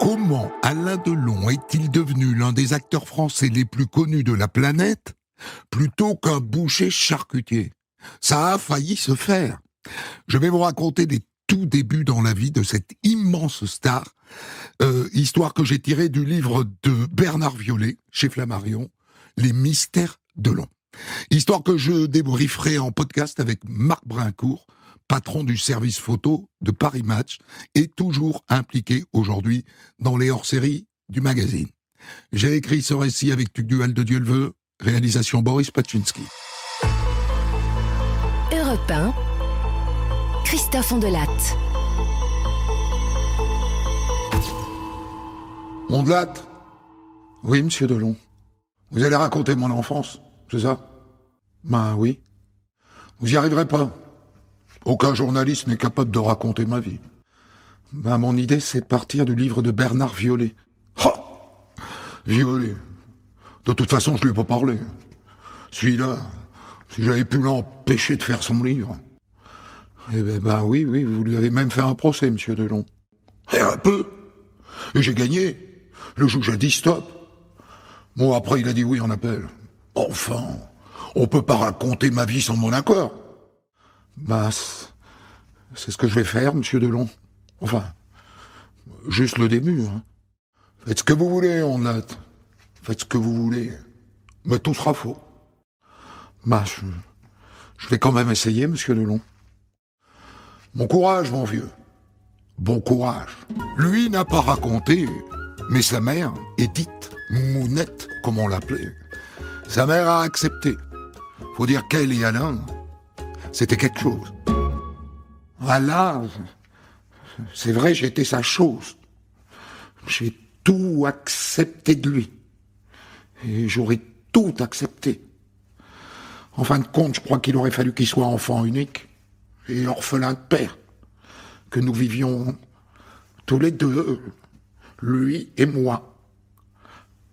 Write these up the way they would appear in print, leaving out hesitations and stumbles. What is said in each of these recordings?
Comment Alain Delon est-il devenu l'un des acteurs français les plus connus de la planète plutôt qu'un boucher charcutier? Ça a failli se faire. Je vais vous raconter des tout débuts dans la vie de cette immense star, histoire que j'ai tirée du livre de Bernard Violet, chez Flammarion, Les Mystères Delon. Histoire que je débrieferai en podcast avec Marc Brincourt, patron du service photo de Paris Match, et toujours impliqué aujourd'hui dans les hors-séries du magazine. J'ai écrit ce récit avec Tugdual de Dieu le veut, réalisation Boris Paczynski. Europe 1, Christophe Ondelatte. Ondelatte ? Oui, monsieur Delon. Vous allez raconter mon enfance, c'est ça ? Ben oui. Vous y arriverez pas. Aucun journaliste n'est capable de raconter ma vie. Ben mon idée, c'est de partir du livre de Bernard Violet. Ha ! Violet. De toute façon, je lui ai pas parlé. Celui-là, si j'avais pu l'empêcher de faire son livre. Eh ben oui, vous lui avez même fait un procès, monsieur Delon. Et un peu. Et j'ai gagné. Le juge a dit stop. Bon, après, il a dit oui en appel. Enfin, on peut pas raconter ma vie sans mon accord. Bah, c'est ce que je vais faire, monsieur Delon. Enfin, juste le début. Hein. Faites ce que vous voulez, Ondelatte. Faites ce que vous voulez. Mais tout sera faux. Bah, je vais quand même essayer, monsieur Delon. Bon courage, mon vieux. Bon courage. Lui n'a pas raconté, mais sa mère, Edith, Mounette, comme on l'appelait, sa mère a accepté. Faut dire qu'elle et Alain, c'était quelque chose. Alain, c'est vrai, j'étais sa chose. J'ai tout accepté de lui. Et j'aurais tout accepté. En fin de compte, je crois qu'il aurait fallu qu'il soit enfant unique et orphelin de père. Que nous vivions tous les deux, lui et moi.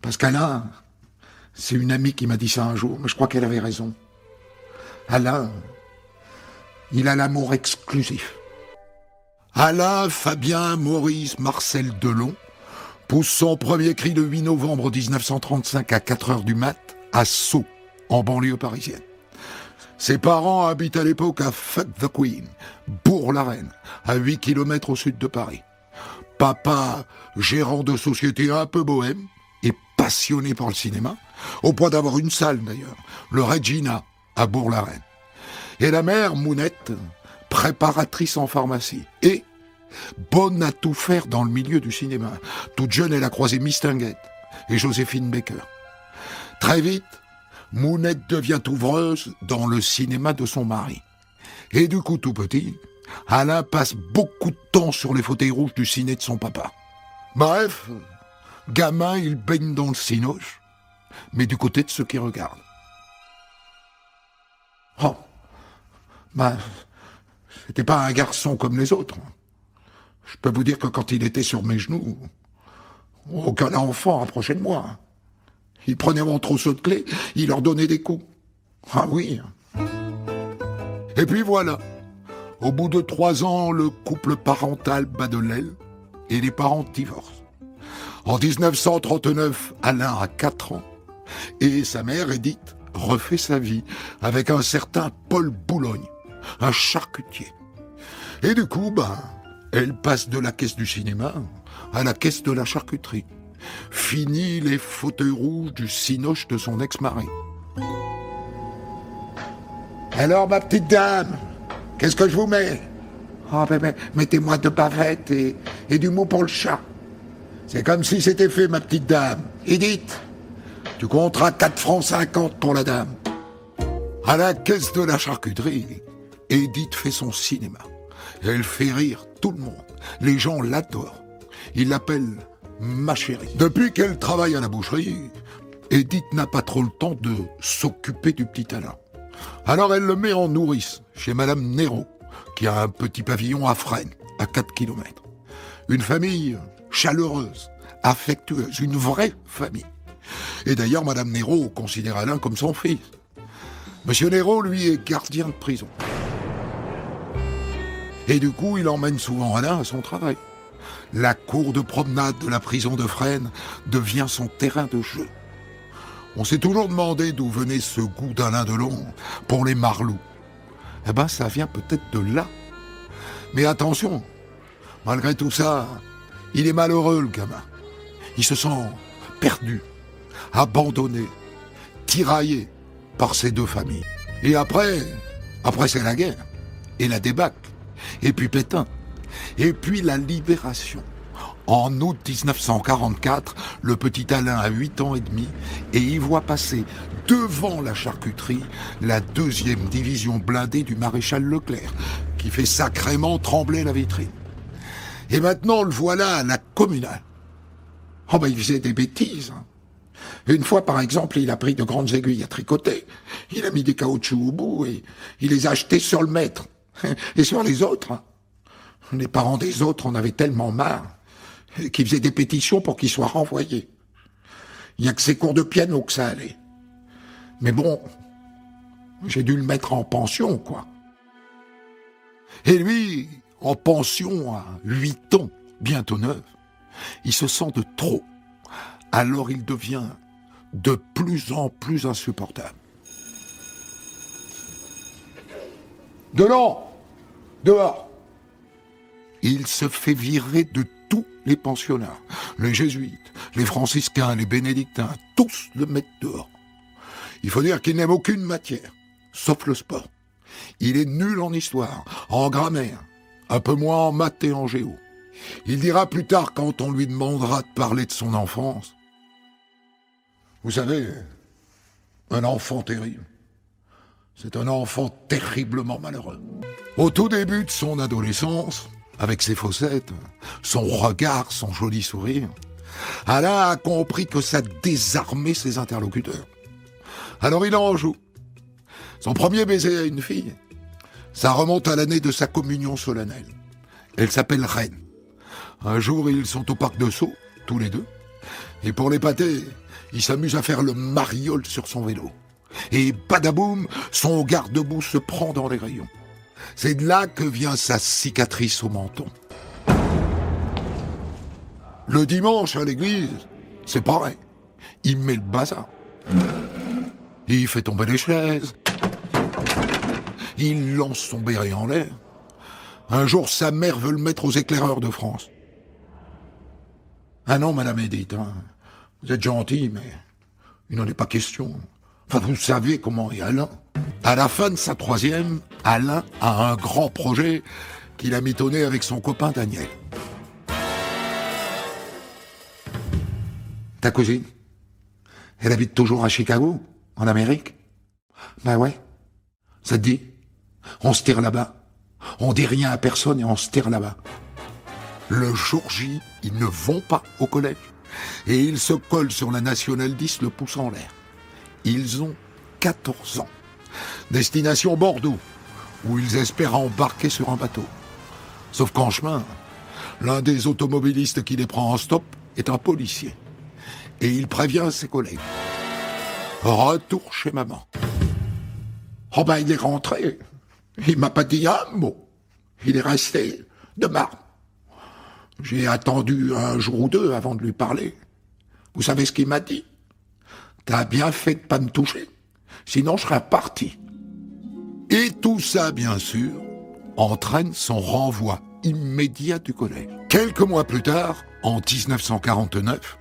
Parce qu'Alain, c'est une amie qui m'a dit ça un jour, mais je crois qu'elle avait raison. Alain, il a l'amour exclusif. Alain Fabien Maurice Marcel Delon pousse son premier cri le 8 novembre 1935 à 4h du mat à Sceaux, en banlieue parisienne. Ses parents habitent à l'époque à Fuck the Queen, Bourg-la-Reine, à 8 km au sud de Paris. Papa, gérant de société un peu bohème et passionné par le cinéma, au point d'avoir une salle d'ailleurs, le Regina, à Bourg-la-Reine. Et la mère, Mounette, préparatrice en pharmacie. Et bonne à tout faire dans le milieu du cinéma. Toute jeune, elle a croisé Mistinguett et Joséphine Baker. Très vite, Mounette devient ouvreuse dans le cinéma de son mari. Et du coup, tout petit, Alain passe beaucoup de temps sur les fauteuils rouges du ciné de son papa. Bref, gamin, il baigne dans le cinoche, mais du côté de ceux qui regardent. Oh, c'était pas un garçon comme les autres. Je peux vous dire que quand il était sur mes genoux, aucun enfant approchait de moi. Il prenait mon trousseau de clés, il leur donnait des coups. Ah oui. Et puis voilà. Au bout de 3 ans, le couple parental bat de l'aile et les parents divorcent. En 1939, Alain a 4 ans et sa mère, Edith, refait sa vie avec un certain Paul Boulogne, un charcutier. Et du coup, elle passe de la caisse du cinéma à la caisse de la charcuterie. Fini les fauteuils rouges du cinoche de son ex-mari. Alors, ma petite dame, qu'est-ce que je vous mets ? Oh, mettez-moi 2 bavettes et du mot pour le chat. C'est comme si c'était fait, ma petite dame. Edith, tu compteras 4,50 francs pour la dame. À la caisse de la charcuterie, Edith fait son cinéma. Elle fait rire tout le monde. Les gens l'adorent. Ils l'appellent ma chérie. Depuis qu'elle travaille à la boucherie, Edith n'a pas trop le temps de s'occuper du petit Alain. Alors elle le met en nourrice chez Madame Néraud, qui a un petit pavillon à Fresnes, à 4 km. Une famille chaleureuse, affectueuse, une vraie famille. Et d'ailleurs, Madame Néraud considère Alain comme son fils. Monsieur Néraud, lui, est gardien de prison. Et du coup, il emmène souvent Alain à son travail. La cour de promenade de la prison de Fresnes devient son terrain de jeu. On s'est toujours demandé d'où venait ce goût d'Alain Delon pour les marlous. Eh ben, ça vient peut-être de là. Mais attention, malgré tout ça, il est malheureux, le gamin. Il se sent perdu, abandonné, tiraillé par ses deux familles. Et après c'est la guerre, et la débâcle, et puis Pétain, et puis la libération. En août 1944, le petit Alain a 8 ans et demi et il voit passer devant la charcuterie la 2e division blindée du maréchal Leclerc, qui fait sacrément trembler la vitrine. Et maintenant, le voilà à la communale. Oh ben, il faisait des bêtises. Une fois, par exemple, il a pris de grandes aiguilles à tricoter. Il a mis des caoutchoucs au bout et il les a jetés sur le maître. Et sur les autres. Les parents des autres en avaient tellement marre qu'ils faisaient des pétitions pour qu'il soit renvoyé. Il n'y a que ses cours de piano que ça allait. Mais bon, j'ai dû le mettre en pension, quoi. Et lui, en pension à 8 ans, bientôt 9, il se sent de trop. Alors il devient de plus en plus insupportable. Delon, dehors. Il se fait virer de tous les pensionnats. Les jésuites, les franciscains, les bénédictins, tous le mettent dehors. Il faut dire qu'il n'aime aucune matière, sauf le sport. Il est nul en histoire, en grammaire, un peu moins en maths et en géo. Il dira plus tard, quand on lui demandera de parler de son enfance, « Vous savez, un enfant terrible, c'est un enfant terriblement malheureux. » Au tout début de son adolescence, avec ses fossettes, son regard, son joli sourire, Alain a compris que ça désarmait ses interlocuteurs. Alors il en joue. Son premier baiser à une fille, ça remonte à l'année de sa communion solennelle. Elle s'appelle Reine. Un jour, ils sont au parc de Sceaux, tous les deux, et pour l'épater, il s'amuse à faire le mariole sur son vélo. Et badaboum, son garde-boue se prend dans les rayons. C'est de là que vient sa cicatrice au menton. Le dimanche à l'église, c'est pareil. Il met le bazar. Il fait tomber les chaises. Il lance son béret en l'air. Un jour, sa mère veut le mettre aux éclaireurs de France. Ah non, madame Edith, hein, vous êtes gentille, mais il n'en est pas question. Enfin, vous savez comment est Alain. À la fin de sa 3e, Alain a un grand projet qu'il a mitonné avec son copain Daniel. Ta cousine, elle habite toujours à Chicago, en Amérique? Ben ouais. Ça te dit? On se tire là-bas. On dit rien à personne et on se tire là-bas. Le jour J, ils ne vont pas au collège. Et ils se collent sur la Nationale 10, le pouce en l'air. Ils ont 14 ans. Destination Bordeaux, où ils espèrent embarquer sur un bateau. Sauf qu'en chemin, l'un des automobilistes qui les prend en stop est un policier. Et il prévient ses collègues. Retour chez maman. Oh ben il est rentré. Il m'a pas dit un mot. Il est resté de marbre. J'ai attendu un jour ou deux avant de lui parler. Vous savez ce qu'il m'a dit? T'as bien fait de pas me toucher. Sinon je serais parti. Et tout ça, bien sûr, entraîne son renvoi immédiat du collège. Quelques mois plus tard, en 1949,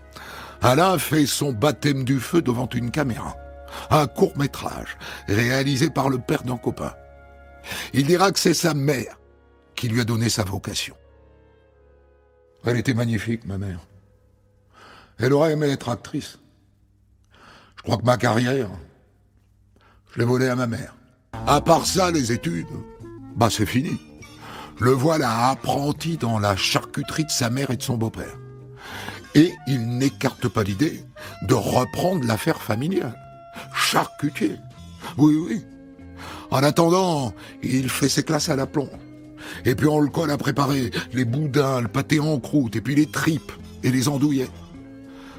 Alain fait son baptême du feu devant une caméra. Un court-métrage réalisé par le père d'un copain. Il dira que c'est sa mère qui lui a donné sa vocation. Elle était magnifique, ma mère. Elle aurait aimé être actrice. Je crois que ma carrière, je l'ai volée à ma mère. À part ça, les études, bah c'est fini. Le voilà apprenti dans la charcuterie de sa mère et de son beau-père. Et il n'écarte pas l'idée de reprendre l'affaire familiale. Charcutier. Oui, oui. En attendant, il fait ses classes à l'aplomb. Et puis on le colle à préparer les boudins, le pâté en croûte, et puis les tripes et les andouillettes.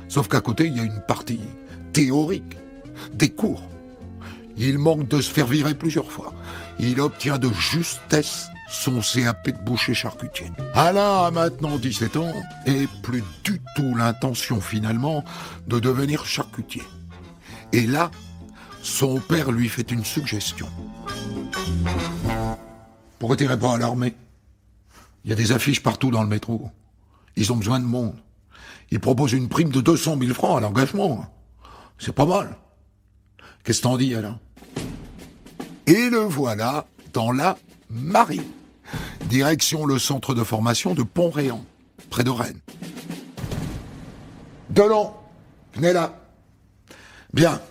Sauf qu'à côté, il y a une partie théorique, des cours. Il manque de se faire virer plusieurs fois. Il obtient de justesse son CAP de boucher charcutier. Alain a maintenant 17 ans et plus du tout l'intention finalement de devenir charcutier. Et là, son père lui fait une suggestion. Pourquoi t'irais pas à l'armée? Il y a des affiches partout dans le métro. Ils ont besoin de monde. Ils proposent une prime de 200 000 francs à l'engagement. C'est pas mal. Qu'est-ce que t'en dis, Alain? Et le voilà dans la marine. Direction le centre de formation de Pont-Réan, près de Rennes. Delon, venez là. Bien.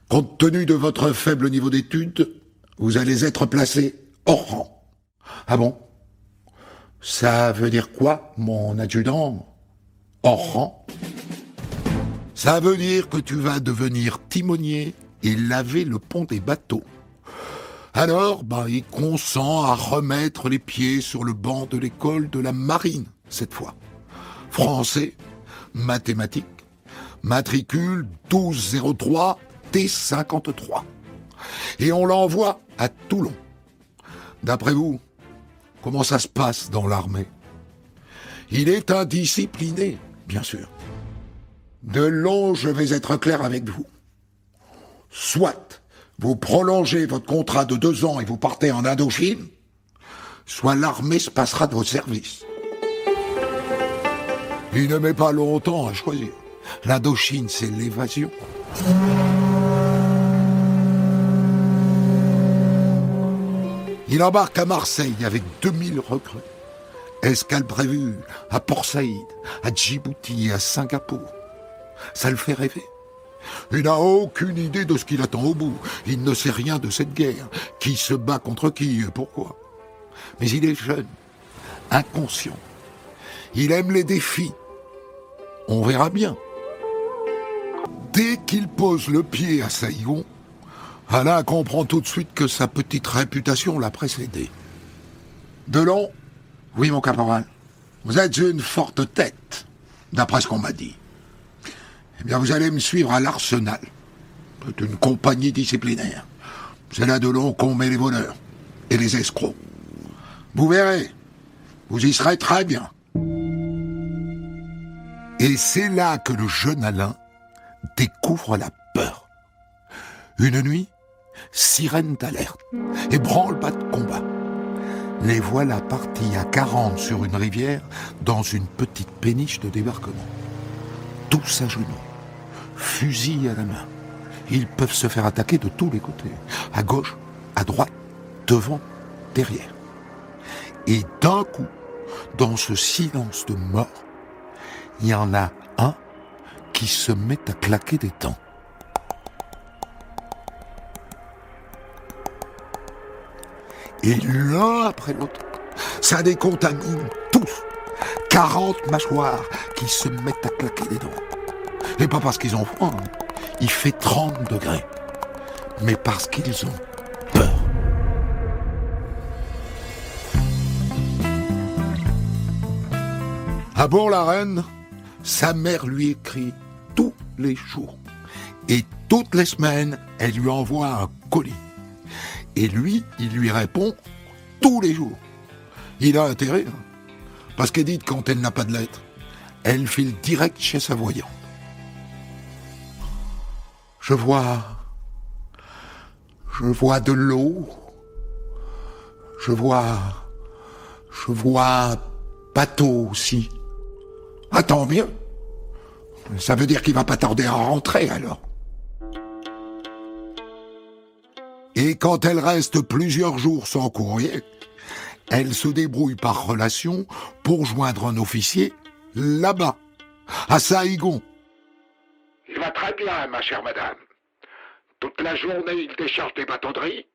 Compte tenu de votre faible niveau d'études, vous allez être placé hors rang. Ah bon? Ça veut dire quoi, mon adjudant? Hors rang? Ça veut dire que tu vas devenir timonier et laver le pont des bateaux. Alors, il consent à remettre les pieds sur le banc de l'école de la marine, cette fois. Français, mathématiques, matricule 1203 T53. Et on l'envoie à Toulon. D'après vous, comment ça se passe dans l'armée? Il est indiscipliné, bien sûr. Delon, je vais être clair avec vous. Soit vous prolongez votre contrat de 2 ans et vous partez en Indochine, soit l'armée se passera de vos services. Il ne met pas longtemps à choisir. L'Indochine, c'est l'évasion. Il embarque à Marseille avec 2000 recrues. Escale prévue à Port Saïd, à Djibouti et à Singapour. Ça le fait rêver. Il n'a aucune idée de ce qu'il attend au bout. Il ne sait rien de cette guerre. Qui se bat contre qui et pourquoi. Mais il est jeune, inconscient. Il aime les défis. On verra bien. Dès qu'il pose le pied à Saïgon, Alain comprend tout de suite que sa petite réputation l'a précédé. Delon? Oui, mon caporal. Vous êtes une forte tête, d'après ce qu'on m'a dit. Eh bien, vous allez me suivre à l'Arsenal. C'est une compagnie disciplinaire. C'est là, Delon, qu'on met les voleurs et les escrocs. Vous verrez, vous y serez très bien. Et c'est là que le jeune Alain découvre la peur. Une nuit, sirène d'alerte et branle-bas de combat. Les voilà partis à 40 sur une rivière dans une petite péniche de débarquement. Tous à genoux, fusil à la main. Ils peuvent se faire attaquer de tous les côtés, à gauche, à droite, devant, derrière. Et d'un coup, dans ce silence de mort, il y en a un qui se met à claquer des dents. Et l'un après l'autre, ça décontamine tous. 40 mâchoires qui se mettent à claquer des dents. Et pas parce qu'ils ont froid, hein. Il fait 30 degrés. Mais parce qu'ils ont peur. À Bourg-la-Reine, sa mère lui écrit tous les jours. Et toutes les semaines, elle lui envoie un colis. Et lui, il lui répond tous les jours. Il a intérêt, hein, parce qu'Edith, quand elle n'a pas de lettre, elle file direct chez sa voyante. Je vois de l'eau. Je vois un bateau aussi. Ah, tant mieux. Ça veut dire qu'il va pas tarder à rentrer, alors. Et quand elle reste plusieurs jours sans courrier, elle se débrouille par relation pour joindre un officier là-bas, à Saïgon. Il va très bien, ma chère madame. Toute la journée, il décharge des bateaux de riz,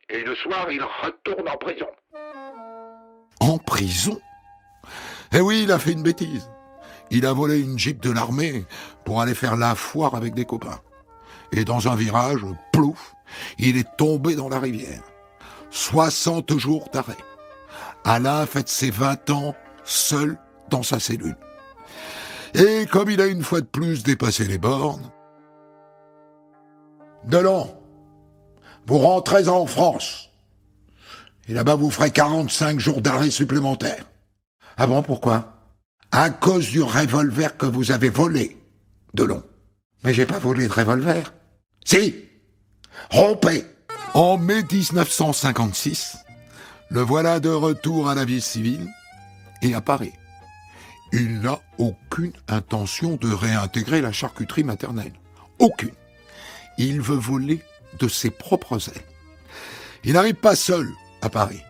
et le soir, il retourne en prison. En prison? Eh oui, il a fait une bêtise. Il a volé une Jeep de l'armée pour aller faire la foire avec des copains. Et dans un virage, plouf, il est tombé dans la rivière. 60 jours d'arrêt. Alain fête ses 20 ans seul dans sa cellule. Et comme il a une fois de plus dépassé les bornes... Delon, vous rentrez en France. Et là-bas, vous ferez 45 jours d'arrêt supplémentaires. Ah bon, pourquoi? À cause du revolver que vous avez volé, Delon. Mais j'ai pas volé de revolver. Si! Rompez! En mai 1956, le voilà de retour à la vie civile et à Paris. Il n'a aucune intention de réintégrer la charcuterie maternelle. Aucune. Il veut voler de ses propres ailes. Il n'arrive pas seul à Paris.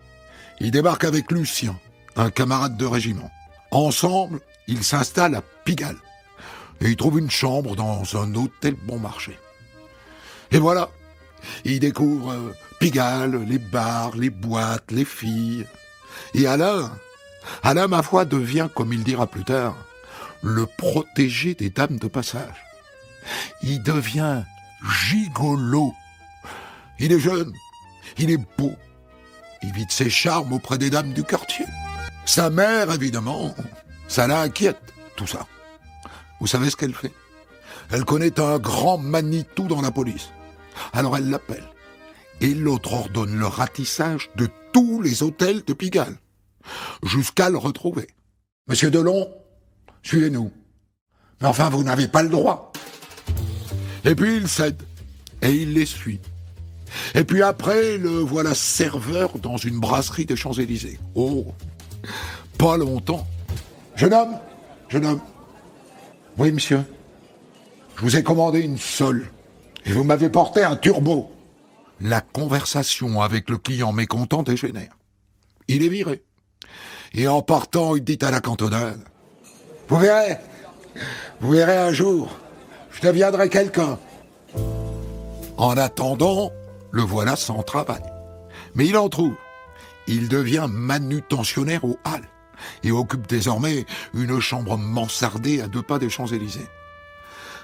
Il débarque avec Lucien, un camarade de régiment. Ensemble, ils s'installent à Pigalle. Et ils trouvent une chambre dans un hôtel bon marché. Et voilà, ils découvrent Pigalle, les bars, les boîtes, les filles. Et Alain, ma foi, devient, comme il dira plus tard, le protégé des dames de passage. Il devient gigolo. Il est jeune, il est beau, il vit de ses charmes auprès des dames du quartier. Sa mère, évidemment, ça l'inquiète, tout ça. Vous savez ce qu'elle fait? Elle connaît un grand Manitou dans la police. Alors elle l'appelle. Et l'autre ordonne le ratissage de tous les hôtels de Pigalle, jusqu'à le retrouver. Monsieur Delon, suivez-nous. Mais enfin, vous n'avez pas le droit. Et puis il cède, et il les suit. Et puis après, le voilà serveur dans une brasserie des Champs-Élysées. Oh, pas longtemps. Jeune homme. Oui, monsieur. Je vous ai commandé une sole, et vous m'avez porté un turbo. La conversation avec le client mécontent dégénère. Il est viré. Et en partant, il dit à la cantonade, Vous verrez un jour, je deviendrai quelqu'un. En attendant, le voilà sans travail. Mais il en trouve. Il devient manutentionnaire aux Halles et occupe désormais une chambre mansardée à 2 pas des Champs-Élysées.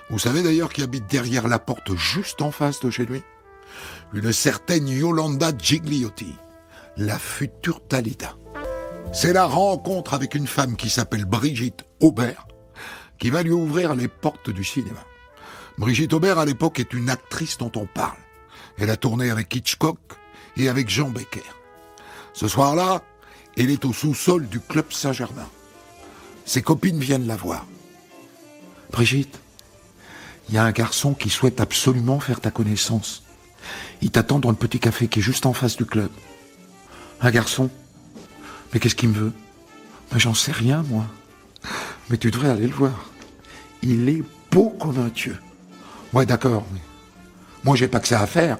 Vous savez d'ailleurs qui habite derrière la porte juste en face de chez lui? Une certaine Yolanda Gigliotti, la future Dalida. C'est la rencontre avec une femme qui s'appelle Brigitte Aubert qui va lui ouvrir les portes du cinéma. Brigitte Aubert, à l'époque, est une actrice dont on parle. Elle a tourné avec Hitchcock et avec Jean Becker. Ce soir-là, elle est au sous-sol du Club Saint-Germain. Ses copines viennent la voir. « Brigitte, il y a un garçon qui souhaite absolument faire ta connaissance. Il t'attend dans le petit café qui est juste en face du club. »« Un garçon? Mais qu'est-ce qu'il me veut? »« Mais j'en sais rien, moi. Mais tu devrais aller le voir. Il est beau comme un dieu. »« Ouais, d'accord, mais moi j'ai pas que ça à faire. »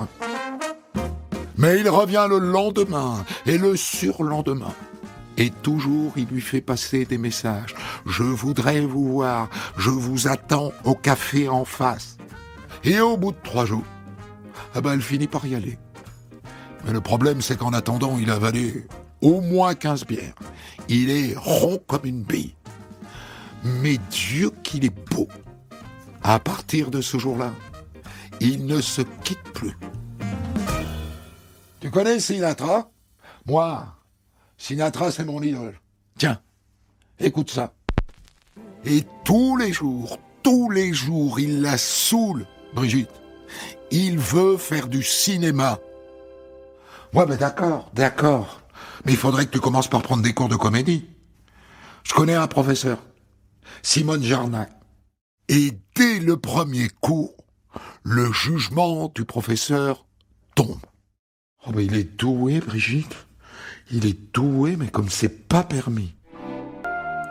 Mais il revient le lendemain et le surlendemain. Et toujours, il lui fait passer des messages. « Je voudrais vous voir, je vous attends au café en face. » Et au bout de 3 jours, elle finit par y aller. Mais le problème, c'est qu'en attendant, il a avalé au moins 15 bières. Il est rond comme une bille. Mais Dieu qu'il est beau. À partir de ce jour-là, il ne se quitte plus. Tu connais Sinatra? Moi, Sinatra, c'est mon idole. Tiens, écoute ça. Et tous les jours, il la saoule, Brigitte. Il veut faire du cinéma. Ouais, mais d'accord. Mais il faudrait que tu commences par prendre des cours de comédie. Je connais un professeur, Simone Jarnac. Et dès le premier cours, le jugement du professeur tombe. Oh, mais il est doué, Brigitte. Il est doué, mais comme c'est pas permis.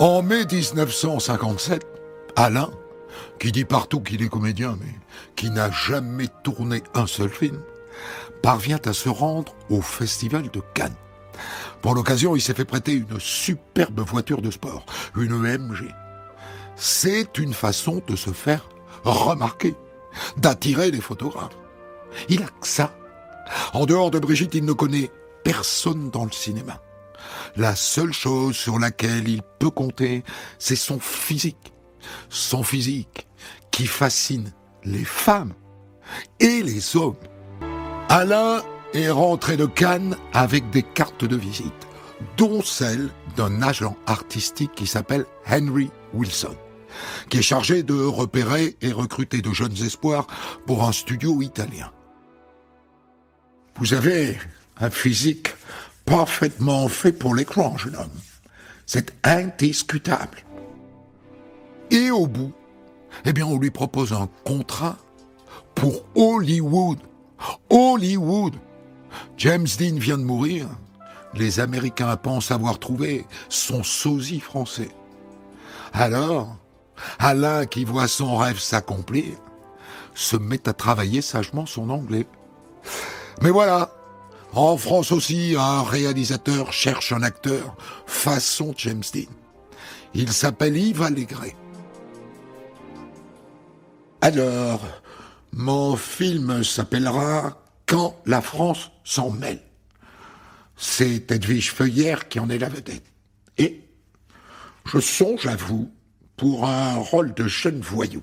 En mai 1957, Alain, qui dit partout qu'il est comédien, mais qui n'a jamais tourné un seul film, parvient à se rendre au Festival de Cannes. Pour l'occasion, il s'est fait prêter une superbe voiture de sport, une EMG. C'est une façon de se faire remarquer, d'attirer les photographes. Il a que ça. En dehors de Brigitte, il ne connaît personne dans le cinéma. La seule chose sur laquelle il peut compter, c'est son physique. Son physique qui fascine les femmes et les hommes. Alain est rentré de Cannes avec des cartes de visite, dont celle d'un agent artistique qui s'appelle Henry Wilson, qui est chargé de repérer et recruter de jeunes espoirs pour un studio italien. Vous avez un physique parfaitement fait pour l'écran, jeune homme. C'est indiscutable. Et au bout, eh bien, on lui propose un contrat pour Hollywood. Hollywood! James Dean vient de mourir. Les Américains pensent avoir trouvé son sosie français. Alors, Alain, qui voit son rêve s'accomplir, se met à travailler sagement son anglais. Mais voilà, en France aussi, un réalisateur cherche un acteur façon James Dean. Il s'appelle Yves Allégret. Alors, mon film s'appellera « Quand la France s'en mêle ». C'est Edwige Feuillère qui en est la vedette. Et je songe à vous pour un rôle de jeune voyou.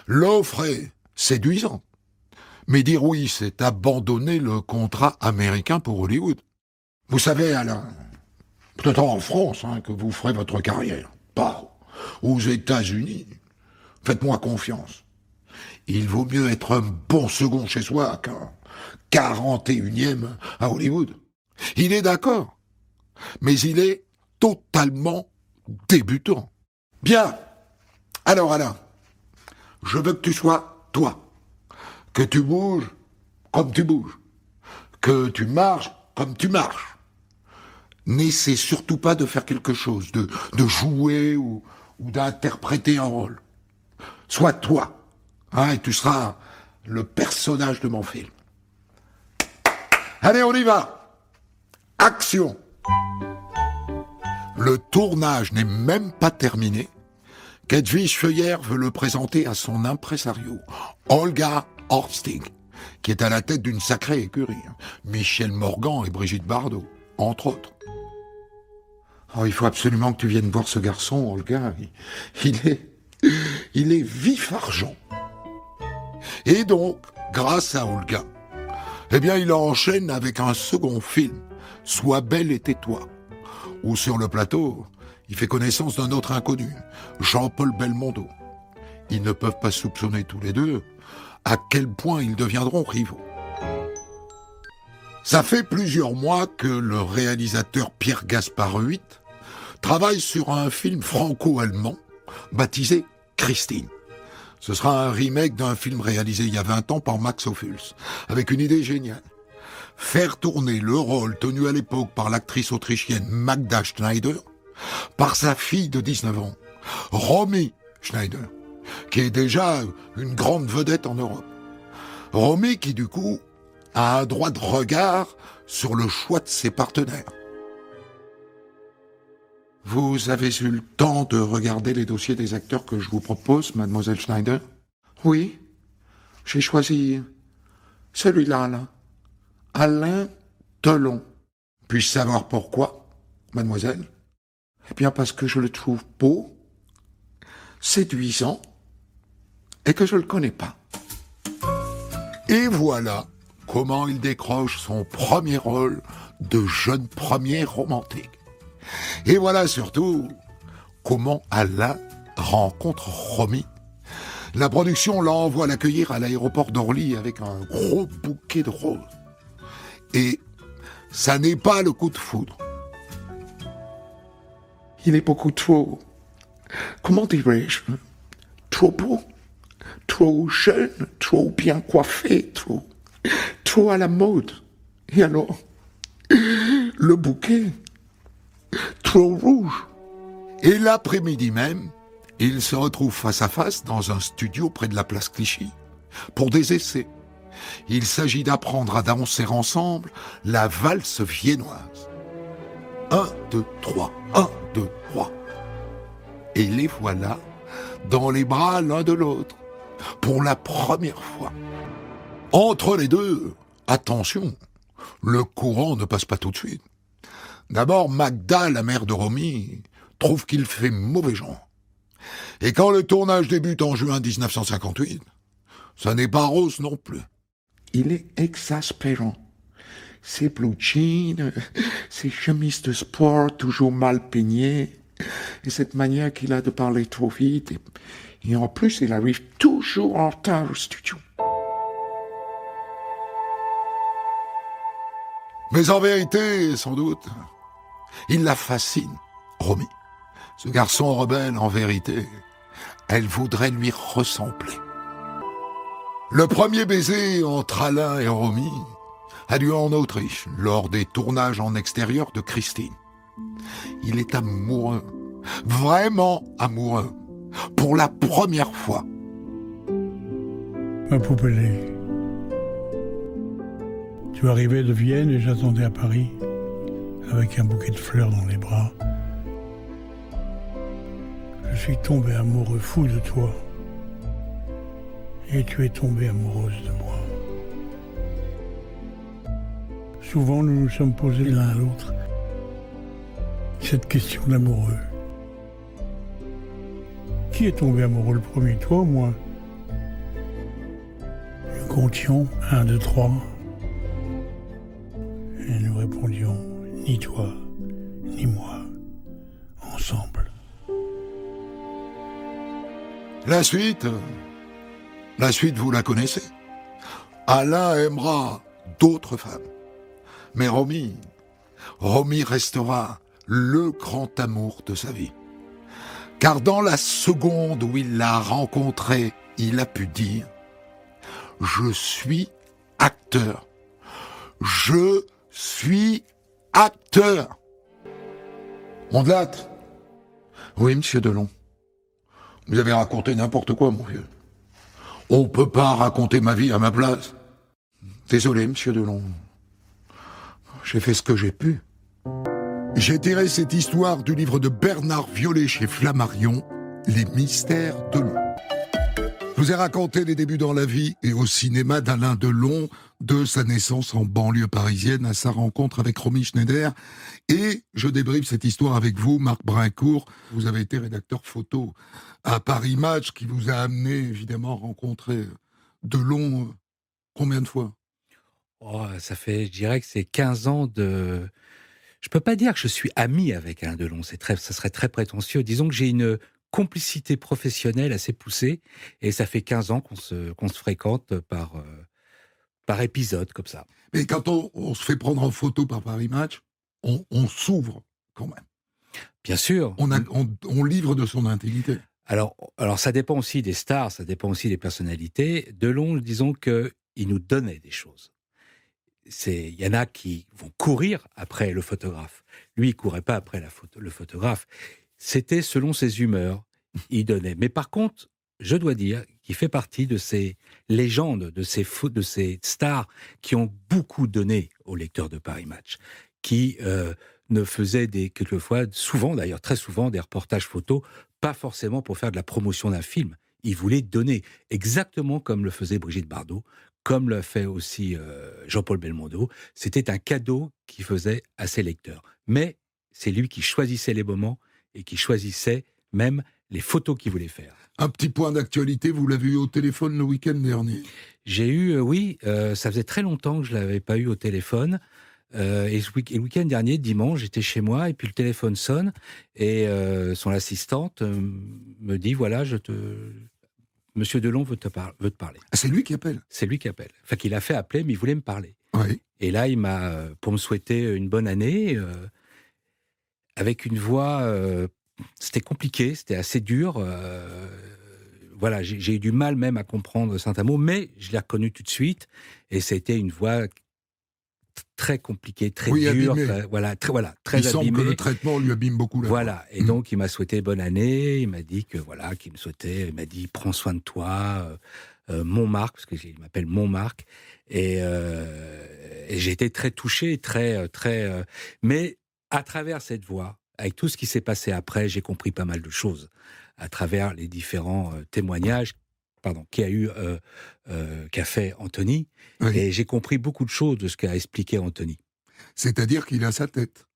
L'offre est séduisante. Mais dire oui, c'est abandonner le contrat américain pour Hollywood. Vous savez, Alain, peut-être en France que vous ferez votre carrière, pas aux États-Unis. Faites-moi confiance. Il vaut mieux être un bon second chez soi qu'un 41e à Hollywood. Il est d'accord, mais il est totalement débutant. Bien. Alors Alain, je veux que tu sois toi, que tu bouges comme tu bouges, que tu marches comme tu marches. N'essaie surtout pas de faire quelque chose, de jouer ou d'interpréter un rôle. Sois toi, et tu seras le personnage de mon film. Allez, on y va! Action! Le tournage n'est même pas terminé qu'Edwige Feuillère veut le présenter à son impresario, Olga Horsting, qui est à la tête d'une sacrée écurie. Michel Morgan et Brigitte Bardot, entre autres. Oh, il faut absolument que tu viennes voir ce garçon, Olga. Il est vif argent. Et donc, grâce à Olga, eh bien, il enchaîne avec un second film, Sois belle et tais-toi, où sur le plateau, il fait connaissance d'un autre inconnu, Jean-Paul Belmondo. Ils ne peuvent pas soupçonner tous les deux à quel point ils deviendront rivaux. Ça fait plusieurs mois que le réalisateur Pierre Gaspard VIII travaille sur un film franco-allemand baptisé Christine. Ce sera un remake d'un film réalisé il y a 20 ans par Max Ophuls, avec une idée géniale. Faire tourner le rôle tenu à l'époque par l'actrice autrichienne Magda Schneider par sa fille de 19 ans, Romy Schneider, qui est déjà une grande vedette en Europe. Romy qui, du coup, a un droit de regard sur le choix de ses partenaires. Vous avez eu le temps de regarder les dossiers des acteurs que je vous propose, mademoiselle Schneider? Oui, j'ai choisi celui-là, là. Alain Delon. Puis-je savoir pourquoi, mademoiselle? Eh bien, parce que je le trouve beau, séduisant, et que je le connais pas. Et voilà comment il décroche son premier rôle de jeune premier romantique. Et voilà surtout comment Alain rencontre Romy. La production l'envoie l'accueillir à l'aéroport d'Orly avec un gros bouquet de roses. Et ça n'est pas le coup de foudre. Il est beaucoup trop, comment dirais-je, trop beau, trop jeune, trop bien coiffé, trop à la mode. Et alors, le bouquet, trop rouge. Et l'après-midi même, ils se retrouvent face à face dans un studio près de la place Clichy pour des essais. Il s'agit d'apprendre à danser ensemble la valse viennoise. 1, 2, 3, 1, 2, 3. Et les voilà dans les bras l'un de l'autre, pour la première fois. Entre les deux, attention, le courant ne passe pas tout de suite. D'abord, Magda, la mère de Romy, trouve qu'il fait mauvais genre. Et quand le tournage débute en juin 1958, ça n'est pas rose non plus. Il est exaspérant. Ses blue jeans, ses chemises de sport toujours mal peignées, et cette manière qu'il a de parler trop vite. Et en plus, il arrive toujours en retard au studio. Mais en vérité, sans doute, il la fascine, Romy. Ce garçon rebelle, en vérité, elle voudrait lui ressembler. Le premier baiser entre Alain et Romy a lieu en Autriche, lors des tournages en extérieur de Christine. Il est amoureux, vraiment amoureux, pour la première fois. Ma poupée, tu arrivais de Vienne et j'attendais à Paris, avec un bouquet de fleurs dans les bras. Je suis tombé amoureux fou de toi. Et tu es tombée amoureuse de moi. Souvent, nous nous sommes posés l'un à l'autre cette question d'amoureux. Qui est tombé amoureux le premier, toi ou moi? Nous comptions 1, 2, 3. Et nous répondions ni toi, ni moi, ensemble. La suite, vous la connaissez. Alain aimera d'autres femmes. Mais Romy restera le grand amour de sa vie. Car dans la seconde où il l'a rencontrée, il a pu dire « Je suis acteur. Je suis acteur. » Ondelat. Oui, monsieur Delon. Vous avez raconté n'importe quoi, mon vieux. On peut pas raconter ma vie à ma place. Désolé, monsieur Delon. J'ai fait ce que j'ai pu. J'ai tiré cette histoire du livre de Bernard Violet chez Flammarion, Les mystères Delon. Je vous ai raconté les débuts dans la vie et au cinéma d'Alain Delon, de sa naissance en banlieue parisienne à sa rencontre avec Romy Schneider. Et je débriefe cette histoire avec vous, Marc Brincourt. Vous avez été rédacteur photo à Paris Match, qui vous a amené évidemment à rencontrer Delon combien de fois? Ça fait, je dirais que c'est 15 ans de... Je peux pas dire que je suis ami avec Alain Delon, ça serait très prétentieux. Disons que j'ai une complicité professionnelle assez poussée, et ça fait 15 ans qu'on se fréquente par épisode, comme ça. Mais quand on se fait prendre en photo par Paris Match, on s'ouvre quand même. Bien sûr. On livre de son intimité. Alors ça dépend aussi des stars, ça dépend aussi des personnalités. Delon, disons qu'il nous donnait des choses. Il y en a qui vont courir après le photographe. Lui, il courait pas après le photographe. C'était selon ses humeurs. Il donnait. Mais par contre, je dois dire qu'il fait partie de ces légendes, de ces stars qui ont beaucoup donné aux lecteurs de Paris Match, qui ne faisaient quelquefois, souvent d'ailleurs, très souvent, des reportages photos, pas forcément pour faire de la promotion d'un film. Ils voulaient donner, exactement comme le faisait Brigitte Bardot, comme l'a fait aussi Jean-Paul Belmondo. C'était un cadeau qu'il faisait à ses lecteurs. Mais c'est lui qui choisissait les moments et qui choisissait même les photos qu'il voulait faire. Un petit point d'actualité, vous l'avez eu au téléphone le week-end dernier? J'ai eu, ça faisait très longtemps que je ne l'avais pas eu au téléphone. Et le week-end dernier, dimanche, j'étais chez moi et puis le téléphone sonne et son assistante me dit, voilà, Monsieur Delon veut te parler. Ah, c'est lui qui appelle? C'est lui qui appelle. Enfin, qu'il a fait appeler, mais il voulait me parler. Oui. Et là, il m'a, pour me souhaiter une bonne année, avec une voix, c'était compliqué, c'était assez dur. Voilà, j'ai eu du mal même à comprendre certains mots, mais je l'ai reconnu tout de suite. Et c'était une voix très compliquée, très dure, très abîmée. Il semble que le traitement lui abîme beaucoup la voix. Et donc, il m'a souhaité bonne année. Il m'a dit qu'il me souhaitait. Il m'a dit, prends soin de toi, mon Marc, parce qu'il m'appelle mon Marc. Et j'ai été très touché, mais à travers cette voix, avec tout ce qui s'est passé après, j'ai compris pas mal de choses à travers les différents témoignages qu'a fait Anthony. Oui. Et j'ai compris beaucoup de choses de ce qu'a expliqué Anthony. C'est-à-dire qu'il a sa tête.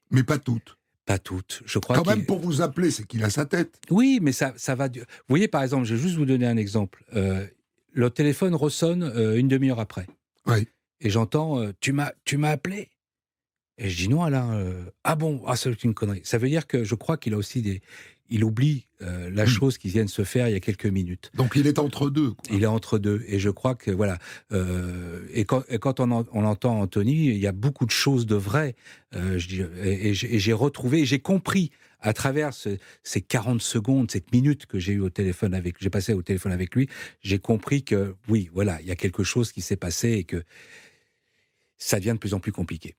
Mais pas toute. Pas toute. Je crois quand même, pour vous appeler, c'est qu'il a sa tête. Oui, mais ça va... Vous voyez, par exemple, je vais juste vous donner un exemple. Le téléphone ressonne une demi-heure après. Oui. Et j'entends « Tu m'as appelé ?» Et je dis « Non, Alain. Ah bon, c'est une connerie. » Ça veut dire que je crois qu'il a aussi il oublie la chose qui vient de se faire il y a quelques minutes. Donc il est entre deux, quoi. Il est entre deux. Et je crois que, voilà. Et quand on entend Anthony, il y a beaucoup de choses de vraies. Et j'ai retrouvé, j'ai compris, à travers ces 40 secondes, cette minute que j'ai passé au téléphone avec lui, j'ai compris que, oui, voilà, il y a quelque chose qui s'est passé et que ça devient de plus en plus compliqué.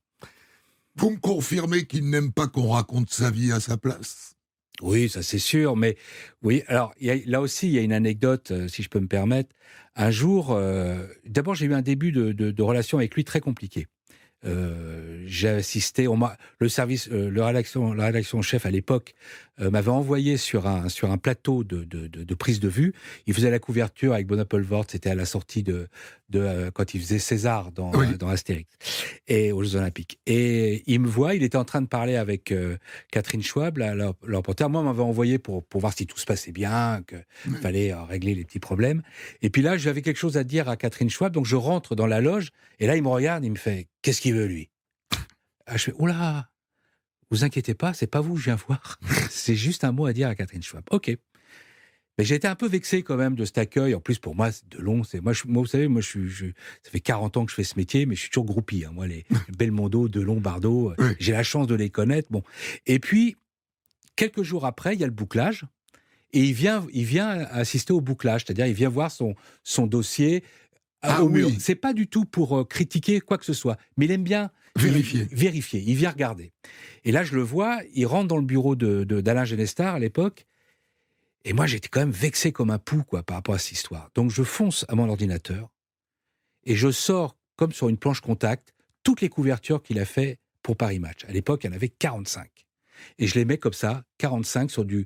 Vous me confirmez qu'il n'aime pas qu'on raconte sa vie à sa place? Oui, ça c'est sûr, mais oui, alors là aussi, il y a une anecdote, si je peux me permettre. Un jour, d'abord j'ai eu un début de relation avec lui très compliqué. J'ai assisté, la rédaction chef à l'époque m'avait envoyé sur un plateau de prise de vue. Il faisait la couverture avec Bonaparte Vort, c'était à la sortie quand il faisait César dans Astérix et aux Jeux Olympiques. Et il me voit, il était en train de parler avec Catherine Schwab, leur reporter. Moi, on m'avait envoyé pour voir si tout se passait bien, qu'il fallait régler les petits problèmes. Et puis là, j'avais quelque chose à dire à Catherine Schwab, donc je rentre dans la loge, et là, il me regarde, il me fait « Qu'est-ce qu'il veut, lui ?» Je fais « Oula, vous inquiétez pas, c'est pas vous que je viens voir. C'est juste un mot à dire à Catherine Schwab. » Ok. Mais j'ai été un peu vexé quand même de cet accueil. En plus, pour moi, c'est Delon. Moi, vous savez, ça fait 40 ans que je fais ce métier, mais je suis toujours groupie. Moi, les Belmondo, Delon, Bardot, j'ai la chance de les connaître. Bon. Et puis, quelques jours après, il y a le bouclage. Et il vient assister au bouclage. C'est-à-dire, il vient voir son dossier au mur. C'est pas du tout pour critiquer quoi que ce soit. Mais il aime bien vérifier. Il vient regarder. Et là, je le vois, il rentre dans le bureau d'Alain Genestar à l'époque. Et moi, j'étais quand même vexé comme un pou, par rapport à cette histoire. Donc, je fonce à mon ordinateur et je sors, comme sur une planche contact, toutes les couvertures qu'il a fait pour Paris Match. À l'époque, il y en avait 45. Et je les mets comme ça, 45 sur du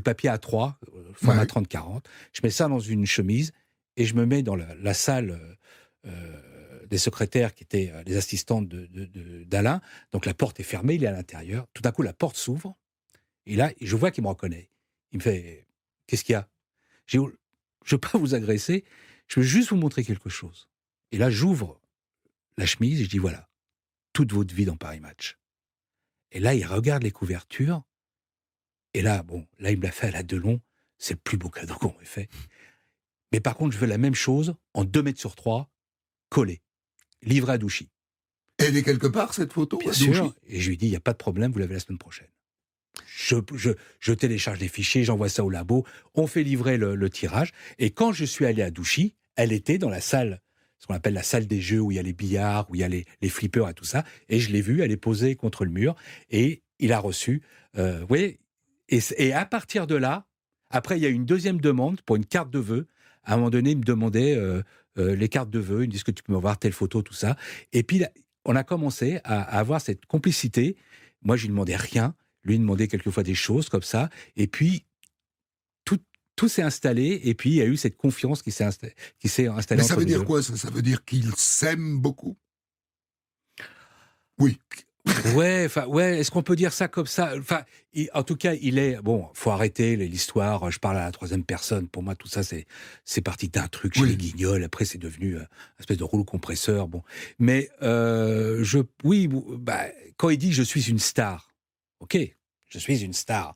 papier A3, format 30-40. Je mets ça dans une chemise et je me mets dans la salle des secrétaires qui étaient les assistantes d'Alain. Donc, la porte est fermée, il est à l'intérieur. Tout d'un coup, la porte s'ouvre. Et là, je vois qu'il me reconnaît. Il me fait... Qu'est-ce qu'il y a ? Je ne veux pas vous agresser, je veux juste vous montrer quelque chose. Et là, j'ouvre la chemise et je dis voilà, toute votre vie dans Paris Match. Et là, il regarde les couvertures. Et là, là, il me l'a fait à la Delon. C'est le plus beau cadeau qu'on m'ait fait. Mais par contre, je veux la même chose en 2 mètres sur 3, collée, livrée à Douchy. Elle est quelque part, cette photo? Bien sûr. Et je lui dis, il n'y a pas de problème, vous l'avez la semaine prochaine. Je télécharge des fichiers, j'envoie ça au labo, on fait livrer le tirage. Et quand je suis allé à Douchy, elle était dans la salle, ce qu'on appelle la salle des jeux, où il y a les billards, où il y a les flippers et tout ça. Et je l'ai vue, elle est posée contre le mur. Et il a reçu. Et à partir de là, après, il y a eu une deuxième demande pour une carte de vœux. À un moment donné, il me demandait les cartes de vœux. Il me dit, est-ce que tu peux m'avoir telle photo, tout ça. Et puis, on a commencé à avoir cette complicité. Moi, je lui demandais rien. Lui demandait quelquefois des choses comme ça, et puis tout s'est installé, et puis il y a eu cette confiance qui s'est installée. Mais ça veut dire quoi, ça? Ça veut dire qu'ils s'aiment beaucoup? Oui. Ouais, est-ce qu'on peut dire ça comme ça? En tout cas, faut arrêter l'histoire, je parle à la troisième personne, pour moi tout ça c'est parti d'un truc chez les Guignols, après c'est devenu une espèce de rouleau compresseur, Mais quand il dit je suis une star, ok, je suis une star.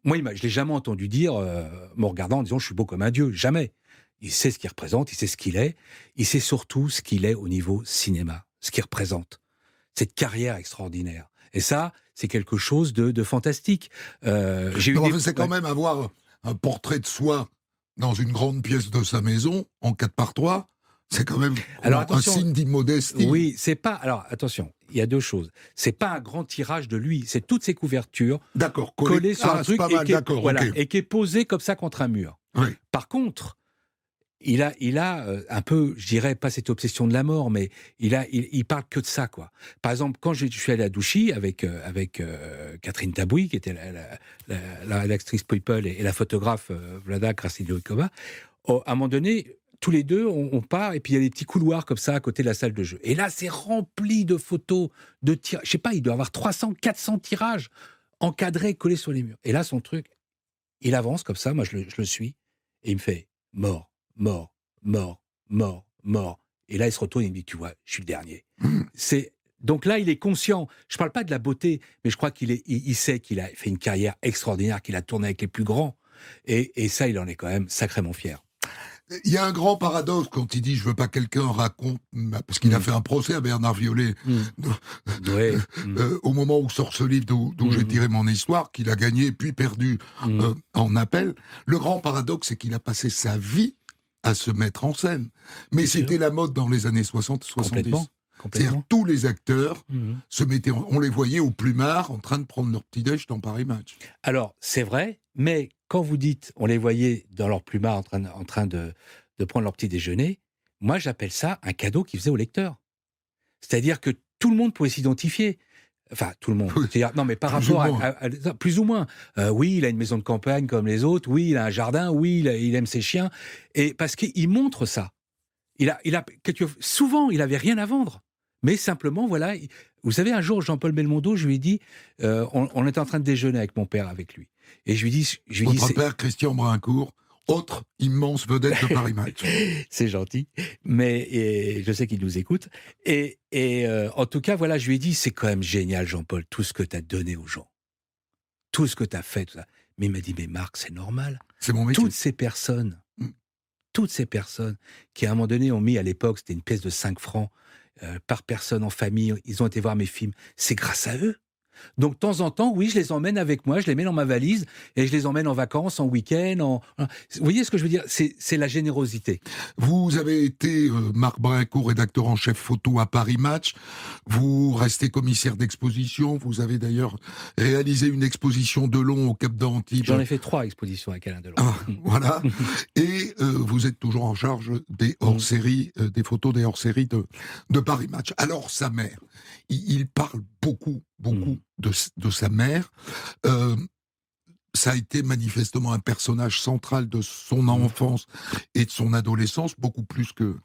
Moi, je l'ai jamais entendu dire, me regardant en disant je suis beau comme un dieu, jamais. Il sait ce qu'il représente, il sait ce qu'il est, il sait surtout ce qu'il est au niveau cinéma, ce qu'il représente. Cette carrière extraordinaire. Et ça, c'est quelque chose de fantastique. C'est quand même avoir un portrait de soi dans une grande pièce de sa maison, en 4x3, c'est quand même un signe d'immodestie. Oui, c'est pas... Alors, attention, il y a 2 choses. C'est pas un grand tirage de lui, c'est toutes ses couvertures collées sur un truc et qui est posé comme ça contre un mur. Oui. Par contre, il a un peu, je dirais, pas cette obsession de la mort, mais il parle que de ça, quoi. Par exemple, quand je suis allé à Douchy avec Catherine Tabouy, qui était la rédactrice People et la photographe Vlada Krasnodolkova, à un moment donné, tous les deux, on part, et puis il y a des petits couloirs comme ça à côté de la salle de jeu. Et là, c'est rempli de photos, de tirages. Je sais pas, il doit avoir 300, 400 tirages encadrés, collés sur les murs. Et là, son truc, il avance comme ça, moi je le suis, et il me fait mort, mort, mort, mort, mort. Et là, il se retourne et il me dit, tu vois, je suis le dernier. C'est Donc là, il est conscient. Je ne parle pas de la beauté, mais je crois il sait qu'il a fait une carrière extraordinaire, qu'il a tourné avec les plus grands. Et ça, il en est quand même sacrément fier. Il y a un grand paradoxe quand il dit « je veux pas que quelqu'un raconte », parce qu'il a fait un procès à Bernard Violet, Ouais. au moment où sort ce livre d'où j'ai tiré mon histoire, qu'il a gagné puis perdu en appel. Le grand paradoxe, c'est qu'il a passé sa vie à se mettre en scène. Mais c'était la mode dans les années 60-70. Complètement. C'est-à-dire tous les acteurs se mettaient, on les voyait au plumard en train de prendre leur petit-déj dans Paris Match. Alors, c'est vrai, mais quand vous dites on les voyait dans leur plumard en train de prendre leur petit déjeuner, moi j'appelle ça un cadeau qu'ils faisaient au lecteur. C'est-à-dire que tout le monde pouvait s'identifier. Enfin, tout le monde. C'est-à-dire, non, mais par rapport à plus ou moins. Oui, il a une maison de campagne comme les autres. Oui, il a un jardin. Oui, il aime ses chiens. Et parce qu'il montre ça. Souvent, il avait rien à vendre. Mais simplement, voilà. Vous savez, un jour, Jean-Paul Belmondo, je lui ai dit, on était en train de déjeuner avec mon père, avec lui. Et je lui dis, votre père, Christian Brincourt, autre immense vedette de Paris Match. C'est gentil, mais je sais qu'il nous écoute. Et en tout cas, voilà, je lui ai dit, c'est quand même génial, Jean-Paul, tout ce que tu as donné aux gens. Tout ce que tu as fait, tout ça. Mais il m'a dit, mais Marc, c'est normal. C'est mon métier. Toutes ces personnes qui, à un moment donné, ont mis, à l'époque, c'était une pièce de 5 francs par personne en famille, ils ont été voir mes films. C'est grâce à eux. Donc, de temps en temps, oui, je les emmène avec moi, je les mets dans ma valise et je les emmène en vacances, en week-end. Vous voyez ce que je veux dire ? C'est la générosité. Vous avez été, Marc Brincourt, rédacteur en chef photo à Paris Match. Vous restez commissaire d'exposition. Vous avez d'ailleurs réalisé une exposition Delon au Cap d'Antibes. J'en ai fait 3 expositions avec Alain Delon. Voilà. Et vous êtes toujours en charge des hors-séries, des photos des hors-séries de Paris Match. Alors, sa mère, il parle beaucoup de sa mère. Ça a été manifestement un personnage central de son enfance et de son adolescence, beaucoup plus que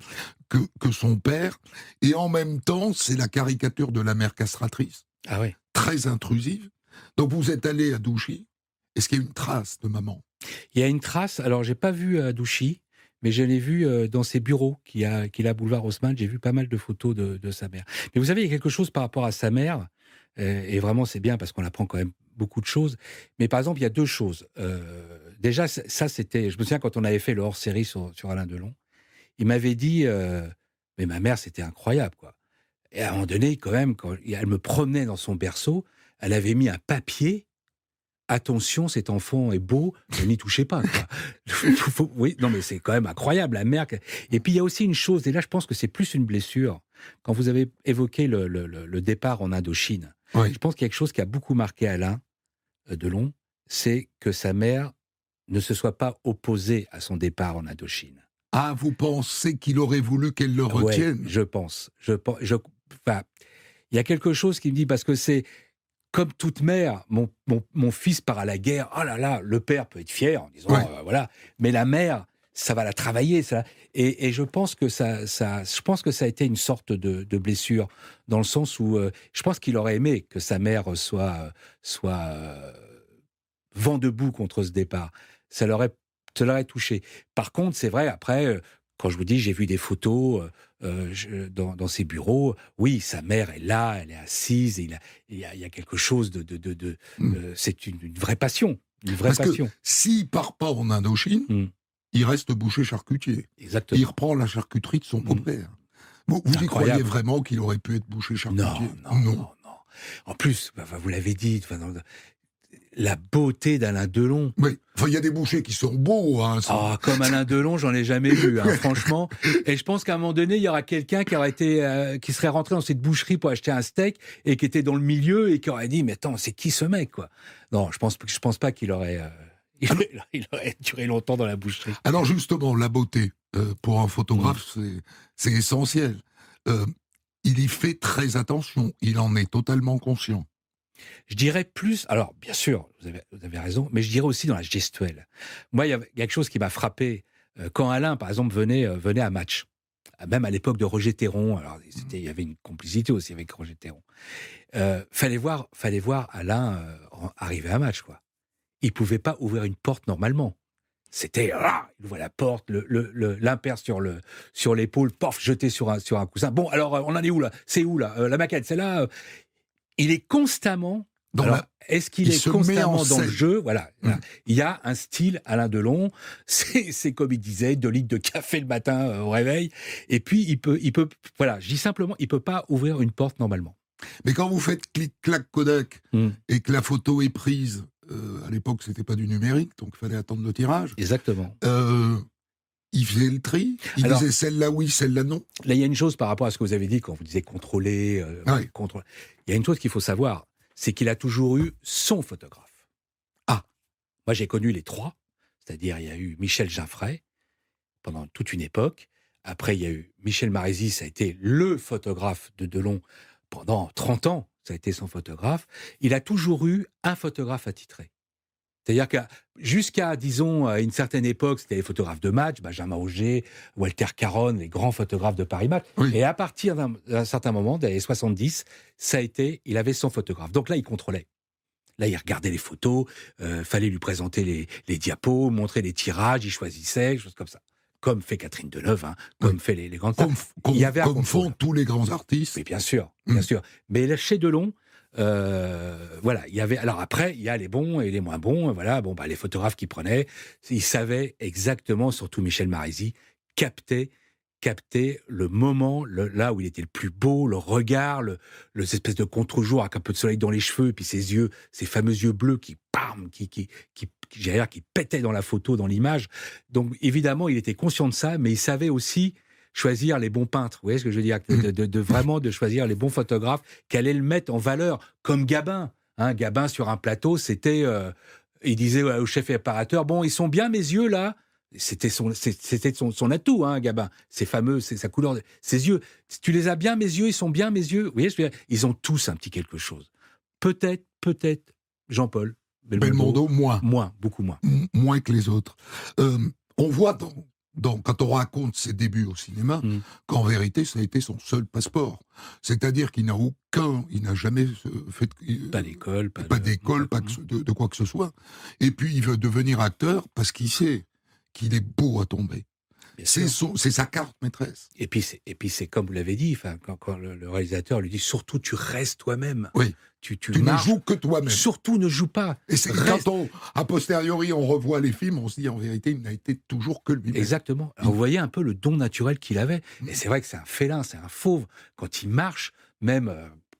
son père. Et en même temps, c'est la caricature de la mère castratrice. Ah oui. Très intrusive. Donc vous êtes allé à Douchy. Est-ce qu'il y a une trace de maman ? Il y a une trace. Alors, j'ai pas vu à Douchy, mais je l'ai vu dans ses bureaux qu'il a boulevard Haussmann. J'ai vu pas mal de photos de sa mère. Mais vous savez, il y a quelque chose par rapport à sa mère, et vraiment c'est bien parce qu'on apprend quand même beaucoup de choses. Mais par exemple, il y a 2 choses. Déjà, ça c'était... Je me souviens quand on avait fait le hors-série sur Alain Delon, il m'avait dit mais ma mère, c'était incroyable, quoi. Et à un moment donné, quand même, quand elle me promenait dans son berceau, elle avait mis un papier. Attention, cet enfant est beau, ne n'y touchez pas, quoi. Oui, non, mais c'est quand même incroyable, la mère. Et puis il y a aussi une chose, et là je pense que c'est plus une blessure. Quand vous avez évoqué le départ en Indochine, je pense qu'il y a quelque chose qui a beaucoup marqué Alain Delon, c'est que sa mère ne se soit pas opposée à son départ en Indochine. Ah, vous pensez qu'il aurait voulu qu'elle le retienne ? Ouais, je pense. Enfin, il y a quelque chose qui me dit, parce que c'est comme toute mère, mon fils part à la guerre, oh là là, le père peut être fier en disant, voilà, mais la mère, ça va la travailler, ça. Et je pense que ça a été une sorte de blessure, dans le sens où je pense qu'il aurait aimé que sa mère soit vent debout contre ce départ. Ça l'aurait touché. Par contre, c'est vrai, après, quand je vous dis, j'ai vu des photos dans ses bureaux, oui, sa mère est là, elle est assise, et il y a quelque chose c'est une vraie passion. Une vraie passion. Que s'il part pas en Indochine, il reste boucher charcutier. Exactement. Il reprend la charcuterie de son beau-père. Vous y croyez vraiment qu'il aurait pu être boucher charcutier ? Non. En plus, vous l'avez dit, la beauté d'Alain Delon. Oui, il y a des bouchers qui sont beaux. Comme Alain Delon, j'en ai jamais vu, franchement. Et je pense qu'à un moment donné, il y aura quelqu'un qui serait rentré dans cette boucherie pour acheter un steak et qui était dans le milieu et qui aurait dit, mais attends, c'est qui ce mec, quoi ? Non, je pense pas qu'il aurait... Il aurait duré longtemps dans la boucherie. Alors justement, la beauté, pour un photographe, c'est essentiel. Il y fait très attention, il en est totalement conscient. Je dirais plus, alors bien sûr, vous avez raison, mais je dirais aussi dans la gestuelle. Moi, il y a quelque chose qui m'a frappé, quand Alain, par exemple, venait à Match, même à l'époque de Roger Théron, alors il y avait une complicité aussi avec Roger Théron. Fallait voir Alain arriver à Match, quoi. Il pouvait pas ouvrir une porte normalement. C'était, il ouvre la porte, l'impair sur l'épaule, pof, jeté sur un coussin. Bon, alors, on en est où là ? C'est où là ? La maquette, c'est là. Il est constamment. Est-ce qu'il est constamment dans le jeu ? Voilà. Il y a un style Alain Delon. C'est comme il disait, 2 litres de café le matin au réveil. Et puis il peut. Voilà. Je dis simplement, il peut pas ouvrir une porte normalement. Mais quand vous faites clic-clac Kodak et que la photo est prise, à l'époque c'était pas du numérique, donc il fallait attendre le tirage. Exactement. Il faisait le tri. Il disait celle-là oui, celle-là non. Là, il y a une chose par rapport à ce que vous avez dit quand vous disiez contrôler. Il y a une chose qu'il faut savoir. C'est qu'il a toujours eu son photographe. Moi, j'ai connu les 3, c'est-à-dire il y a eu Michel Ginfray pendant toute une époque. Après, il y a eu Michel Marézy, ça a été le photographe de Delon pendant 30 ans. Ça a été son photographe. Il a toujours eu un photographe attitré. C'est-à-dire que jusqu'à, disons, à une certaine époque, c'était les photographes de match, Benjamin Auger, Walter Caron, les grands photographes de Paris Match. Oui. Et à partir d'un certain moment, des années 70, il avait son photographe. Donc là, il contrôlait. Là, il regardait les photos, fallait lui présenter les diapos, montrer les tirages, il choisissait, choses comme ça. Comme fait Catherine Deneuve, comme fait les grandes stars. Comme font tous les grands artistes. Oui, bien sûr. Mais là, chez Delon, voilà, il y avait. Alors après, il y a les bons et les moins bons. Voilà, les photographes qui prenaient, ils savaient exactement, surtout Michel Marézy, capter le moment, là où il était le plus beau, le regard, cette espèce de contre-jour avec un peu de soleil dans les cheveux, et puis ses yeux, ces fameux yeux bleus qui pétaient dans la photo, dans l'image. Donc évidemment, il était conscient de ça, mais il savait aussi choisir les bons peintres. Vous voyez ce que je veux dire ? Vraiment de choisir les bons photographes qui allaient le mettre en valeur, comme Gabin. Gabin, sur un plateau, c'était... il disait au chef réparateur, ils sont bien mes yeux, là ? C'était son atout, Gabin. Ses fameux, sa couleur, ses yeux. Tu les as bien, mes yeux, ils sont bien, mes yeux. Vous voyez ce que je veux dire ? Ils ont tous un petit quelque chose. Peut-être, Jean-Paul Belmondo, moins, beaucoup moins. Moins que les autres. On voit quand on raconte ses débuts au cinéma, qu'en vérité, ça a été son seul passeport. C'est-à-dire qu'il n'a jamais fait pas d'école, de quoi que ce soit. Et puis, il veut devenir acteur parce qu'il sait qu'il est beau à tomber. C'est sa carte maîtresse. Et puis c'est comme vous l'avez dit, quand le réalisateur lui dit, surtout tu restes toi-même. Oui. Tu ne joues que toi-même. Surtout ne joue pas. Et quand a posteriori, on revoit les films, on se dit en vérité, il n'a été toujours que lui-même. Exactement. Alors, vous voyez un peu le don naturel qu'il avait. Et c'est vrai que c'est un félin, c'est un fauve. Quand il marche, même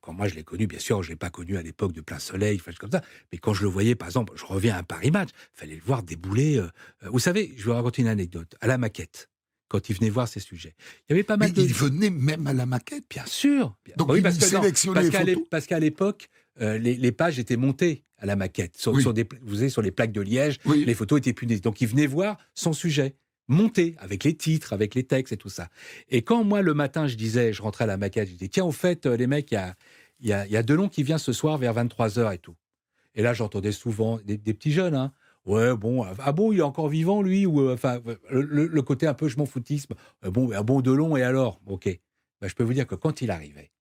quand moi je l'ai connu, bien sûr, je ne l'ai pas connu à l'époque de Plein Soleil, comme ça, mais quand je le voyais, par exemple, je reviens à Paris Match, il fallait le voir débouler. Vous savez, je vais vous raconter une anecdote. À la maquette, quand il venait voir ces sujets, il y avait pas mal il venait même à la maquette. Bien sûr. Donc il sélectionnait les photos. Parce qu'à l'époque, les pages étaient montées à la maquette. Vous savez, sur les plaques de liège, les photos étaient punées. Donc il venait voir son sujet, monté, avec les titres, avec les textes et tout ça. Et quand moi, le matin, je rentrais à la maquette, je disais, tiens, au fait, les mecs, il y a Delon qui vient ce soir vers 23h et tout. Et là, j'entendais souvent des petits jeunes, Ouais, il est encore vivant, lui, ou le côté un peu je m'en foutisme. Delon, et alors ? Ok. Je peux vous dire que quand il arrivait,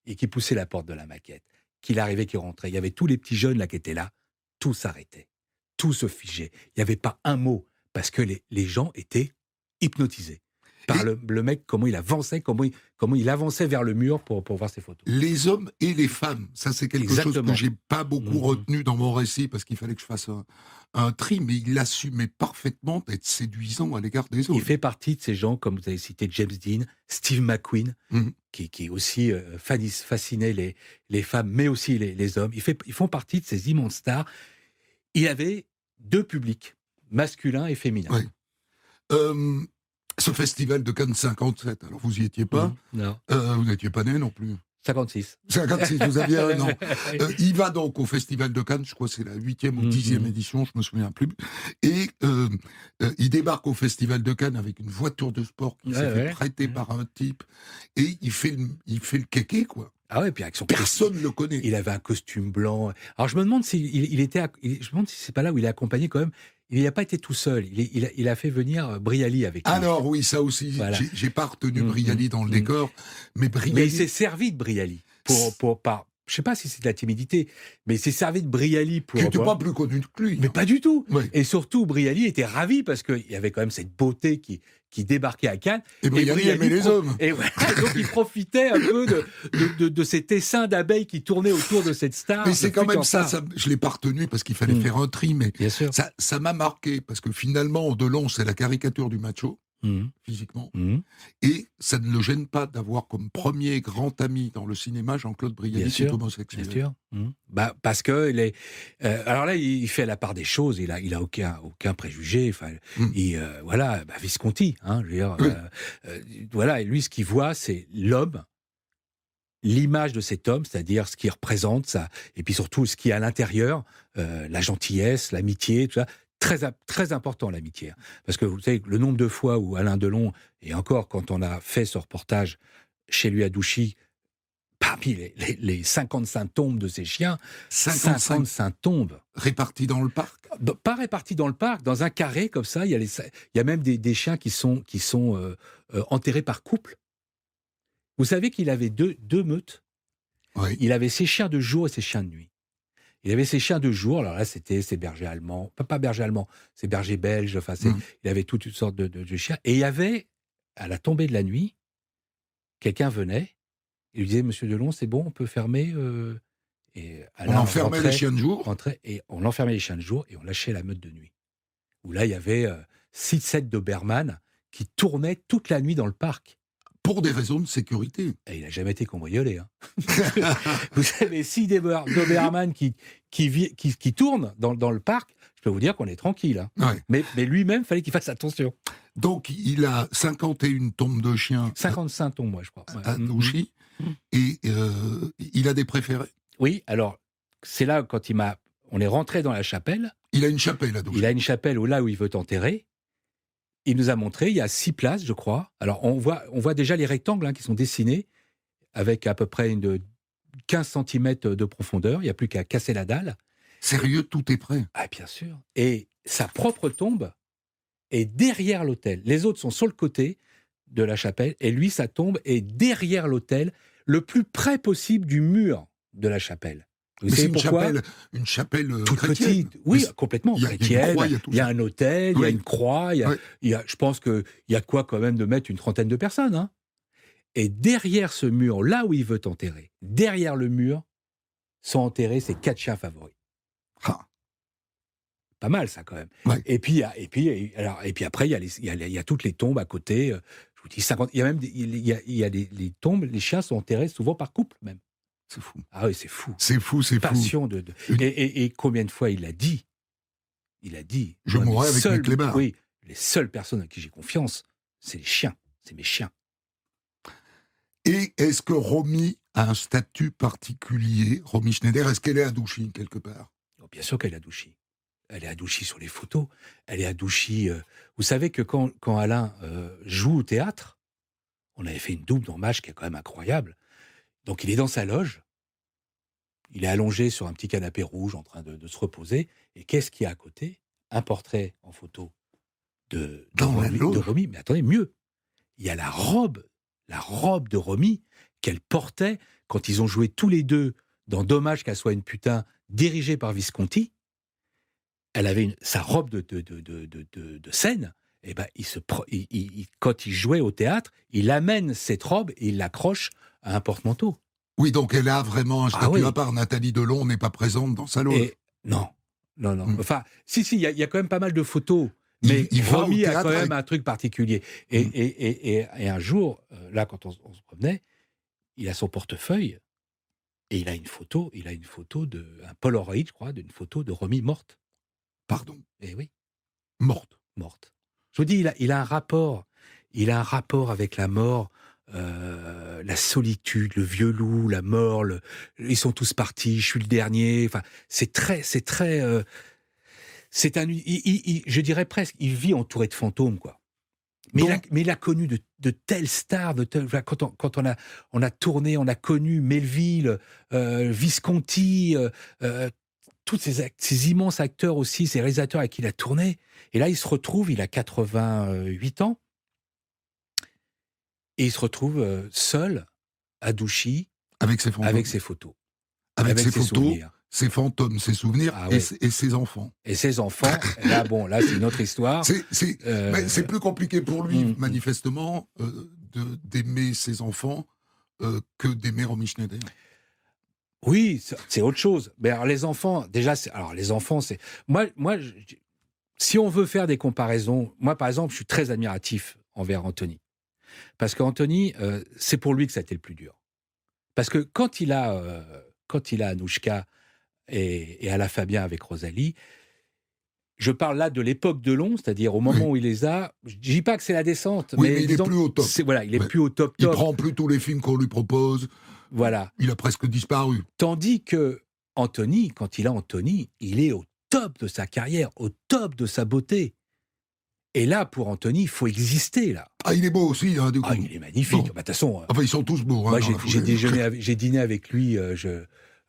et qu'il poussait la porte de la maquette, qu'il arrivait, qu'il rentrait, il y avait tous les petits jeunes là qui étaient là, tout s'arrêtait, tout se figeait. Il n'y avait pas un mot, parce que les gens étaient hypnotisés par le mec, comment il avançait, comment il avançait vers le mur pour voir ses photos. Les hommes et les femmes, ça c'est quelque chose que j'ai pas beaucoup retenu dans mon récit, parce qu'il fallait que je fasse un tri, mais il assumait parfaitement d'être séduisant à l'égard des autres. Il fait partie de ces gens, comme vous avez cité James Dean, Steve McQueen, qui aussi fascinait les femmes, mais aussi les hommes. Ils font partie de ces immenses stars. Il avait 2 publics, masculin et féminin. Oui. Ce festival de Cannes 57, alors vous y étiez pas, non. Vous n'étiez pas né non plus. 56. 56, vous aviez un an. Il va donc au Festival de Cannes, je crois que c'est la 8e ou 10e édition, je me souviens plus. Et il débarque au Festival de Cannes avec une voiture de sport qui s'est fait prêter par un type. Et il fait le kéké, quoi. Ah ouais, puis avec son personne ne le connaît. Il avait un costume blanc. Alors je me demande si c'est pas là où il est accompagné quand même. Il n'a pas été tout seul. Il a fait venir Brialy avec lui. Alors oui, ça aussi, voilà. J'ai pas retenu Brialy dans le décor, mais Brialy... Mais il s'est servi de Brialy je sais pas si c'est de la timidité, mais il s'est servi de Brialy pour... Qui n'était pas plus connu que lui. Mais hein. pas du tout. Oui. Et surtout, Brialy était ravi parce qu'il y avait quand même cette beauté qui débarquait à Cannes. Et Brialy aimait les hommes. Et voilà, donc il profitait un peu de cet essaim d'abeilles qui tournait autour de cette star. Mais c'est quand même ça, star. je ne l'ai pas retenu parce qu'il fallait faire un tri, mais Bien sûr. ça m'a marqué parce que finalement, Delon, c'est la caricature du macho, physiquement, et ça ne le gêne pas d'avoir comme premier grand ami dans le cinéma Jean-Claude Brialy, Bien qui est sûr. homosexuel. Bien sûr. Parce que alors là, il fait la part des choses. Il a aucun préjugé. Enfin, voilà, Visconti. Je veux dire, voilà. Et lui, ce qu'il voit, c'est l'homme, l'image de cet homme, c'est-à-dire ce qu'il représente, ça, et puis surtout ce qui est à l'intérieur, la gentillesse, l'amitié, tout ça. Très important, l'amitié. Parce que vous savez, le nombre de fois où Alain Delon, et encore quand on a fait ce reportage chez lui à Douchy, parmi les 55 tombes de ses chiens, 55 tombes. Réparties dans le parc. Pas réparties dans le parc, dans un carré comme ça, il y a même des chiens qui sont enterrés par couple. Vous savez qu'il avait deux meutes. Oui. Il avait ses chiens de jour et ses chiens de nuit. Il avait ses chiens de jour, alors là, c'était ses bergers allemands, pas bergers allemands, ses bergers belges, enfin, il avait toute une sorte de chiens. Et il y avait, à la tombée de la nuit, quelqu'un venait, il lui disait, Monsieur Delon, c'est bon, on peut fermer et on enfermait les chiens de jour. Et on enfermait les chiens de jour et on lâchait la meute de nuit. Où là, il y avait 6-7 Doberman qui tournaient toute la nuit dans le parc. Pour des raisons de sécurité. Et il n'a jamais été cambriolé. Vous savez, si des Doberman qui tournent dans le parc, je peux vous dire qu'on est tranquille. Ouais. Mais lui-même, il fallait qu'il fasse attention. Donc, il a 51 tombes de chiens. 55 tombes, moi, je crois. À Douchy. Et il a des préférés. Oui, alors, c'est là, quand on est rentré dans la chapelle. Il a une chapelle à Douchy. Il a une chapelle là où il veut enterrer. Il nous a montré, il y a 6 places, je crois. Alors, on voit déjà les rectangles qui sont dessinés, avec à peu près 15 cm de profondeur. Il n'y a plus qu'à casser la dalle. Sérieux, tout est prêt. Ah, bien sûr. Et sa propre tombe est derrière l'autel. Les autres sont sur le côté de la chapelle, et lui, sa tombe est derrière l'autel, le plus près possible du mur de la chapelle. Vous Mais savez c'est pourquoi ? une chapelle toute chrétienne. petite. Oui, Mais complètement. il y a Chrétienne. une croix, Il y a un autel, il y a une croix. Je pense qu'il y a quoi quand même de mettre une trentaine de personnes. Et derrière ce mur, là où il veut enterrer, derrière le mur, sont enterrés ses 4 chiens favoris. Ah. Pas mal, ça, quand même. Ouais. Et puis après, il y a toutes les tombes à côté. Je vous dis 50. Il y a même les tombes, les chiens sont enterrés souvent par couple, même. C'est fou. Ah oui, c'est fou. C'est fou. Passion de... Et combien de fois il l'a dit ? Il a dit... Je mourrai avec mes clébards. Oui, les seules personnes à qui j'ai confiance, c'est les chiens. C'est mes chiens. Et est-ce que Romy a un statut particulier, Romy Schneider? Est-ce qu'elle est à Douchy, quelque part? Bien sûr qu'elle est à Douchy. Elle est à Douchy sur les photos. Elle est à Douchy... Vous savez que quand Alain joue au théâtre, on avait fait une double d'hommage qui est quand même incroyable. Donc il est dans sa loge, il est allongé sur un petit canapé rouge en train de se reposer, et qu'est-ce qu'il y a à côté ? Un portrait en photo de Romy. Mais attendez, mieux, il y a la robe de Romy qu'elle portait quand ils ont joué tous les deux dans Dommage qu'elle soit une putain, dirigée par Visconti. Elle avait sa robe de scène. Et quand il jouait au théâtre, il amène cette robe et il l'accroche à un porte-manteau. Oui, donc elle a vraiment un statut à part. Nathalie Delon n'est pas présente dans sa loge. Non. Enfin, si, il y a quand même pas mal de photos. Mais Romy a quand même un truc particulier. Et un jour, là, quand on se promenait, il a son portefeuille et il a une photo un Polaroid, je crois, d'une photo de Romy morte. Pardon. Eh oui. Morte. Je vous dis, il a un rapport. Il a un rapport avec la mort, la solitude, le vieux loup, la mort. Ils sont tous partis. Je suis le dernier. Enfin, c'est très. Je dirais presque, il vit entouré de fantômes, quoi. Mais il a connu de telles stars, quand on a tourné, on a connu Melville, Visconti, tous ces immenses acteurs aussi, ces réalisateurs avec qui il a tourné. Et là, il se retrouve, il a 88 ans, et il se retrouve seul à Douchy avec ses photos. Avec ses ses photos, souvenirs. ses fantômes, ses souvenirs Ah et, oui. et ses enfants. Et ses enfants, là, bon, là, c'est une autre histoire. Mais c'est plus compliqué pour lui, Mm. manifestement, d'aimer ses enfants que d'aimer Romy Schneider. Oui, c'est autre chose. Mais alors, les enfants, déjà, les enfants, c'est... Moi, si on veut faire des comparaisons, moi, par exemple, je suis très admiratif envers Anthony. Parce qu'Anthony, c'est pour lui que ça a été le plus dur. Parce que quand il a Anouchka et Ala Fabien avec Rosalie, je parle là de l'époque de Long, c'est-à-dire au moment où il les a. Je dis pas que c'est la descente, Oui, mais il est disons, plus au top. il est Ouais. plus au top. Il prend plus tous les films qu'on lui propose. Voilà. Il a presque disparu. Tandis que Anthony, quand il a Anthony, il est au top de sa carrière, au top de sa beauté. Et là, pour Anthony, il faut exister, là. Ah, il est beau aussi, hein, du coup. Ah, il est magnifique. Bon. Bah, de toute façon, Enfin, ils sont tous beaux. moi, Hein, dans la foulée. j'ai dîné avec lui,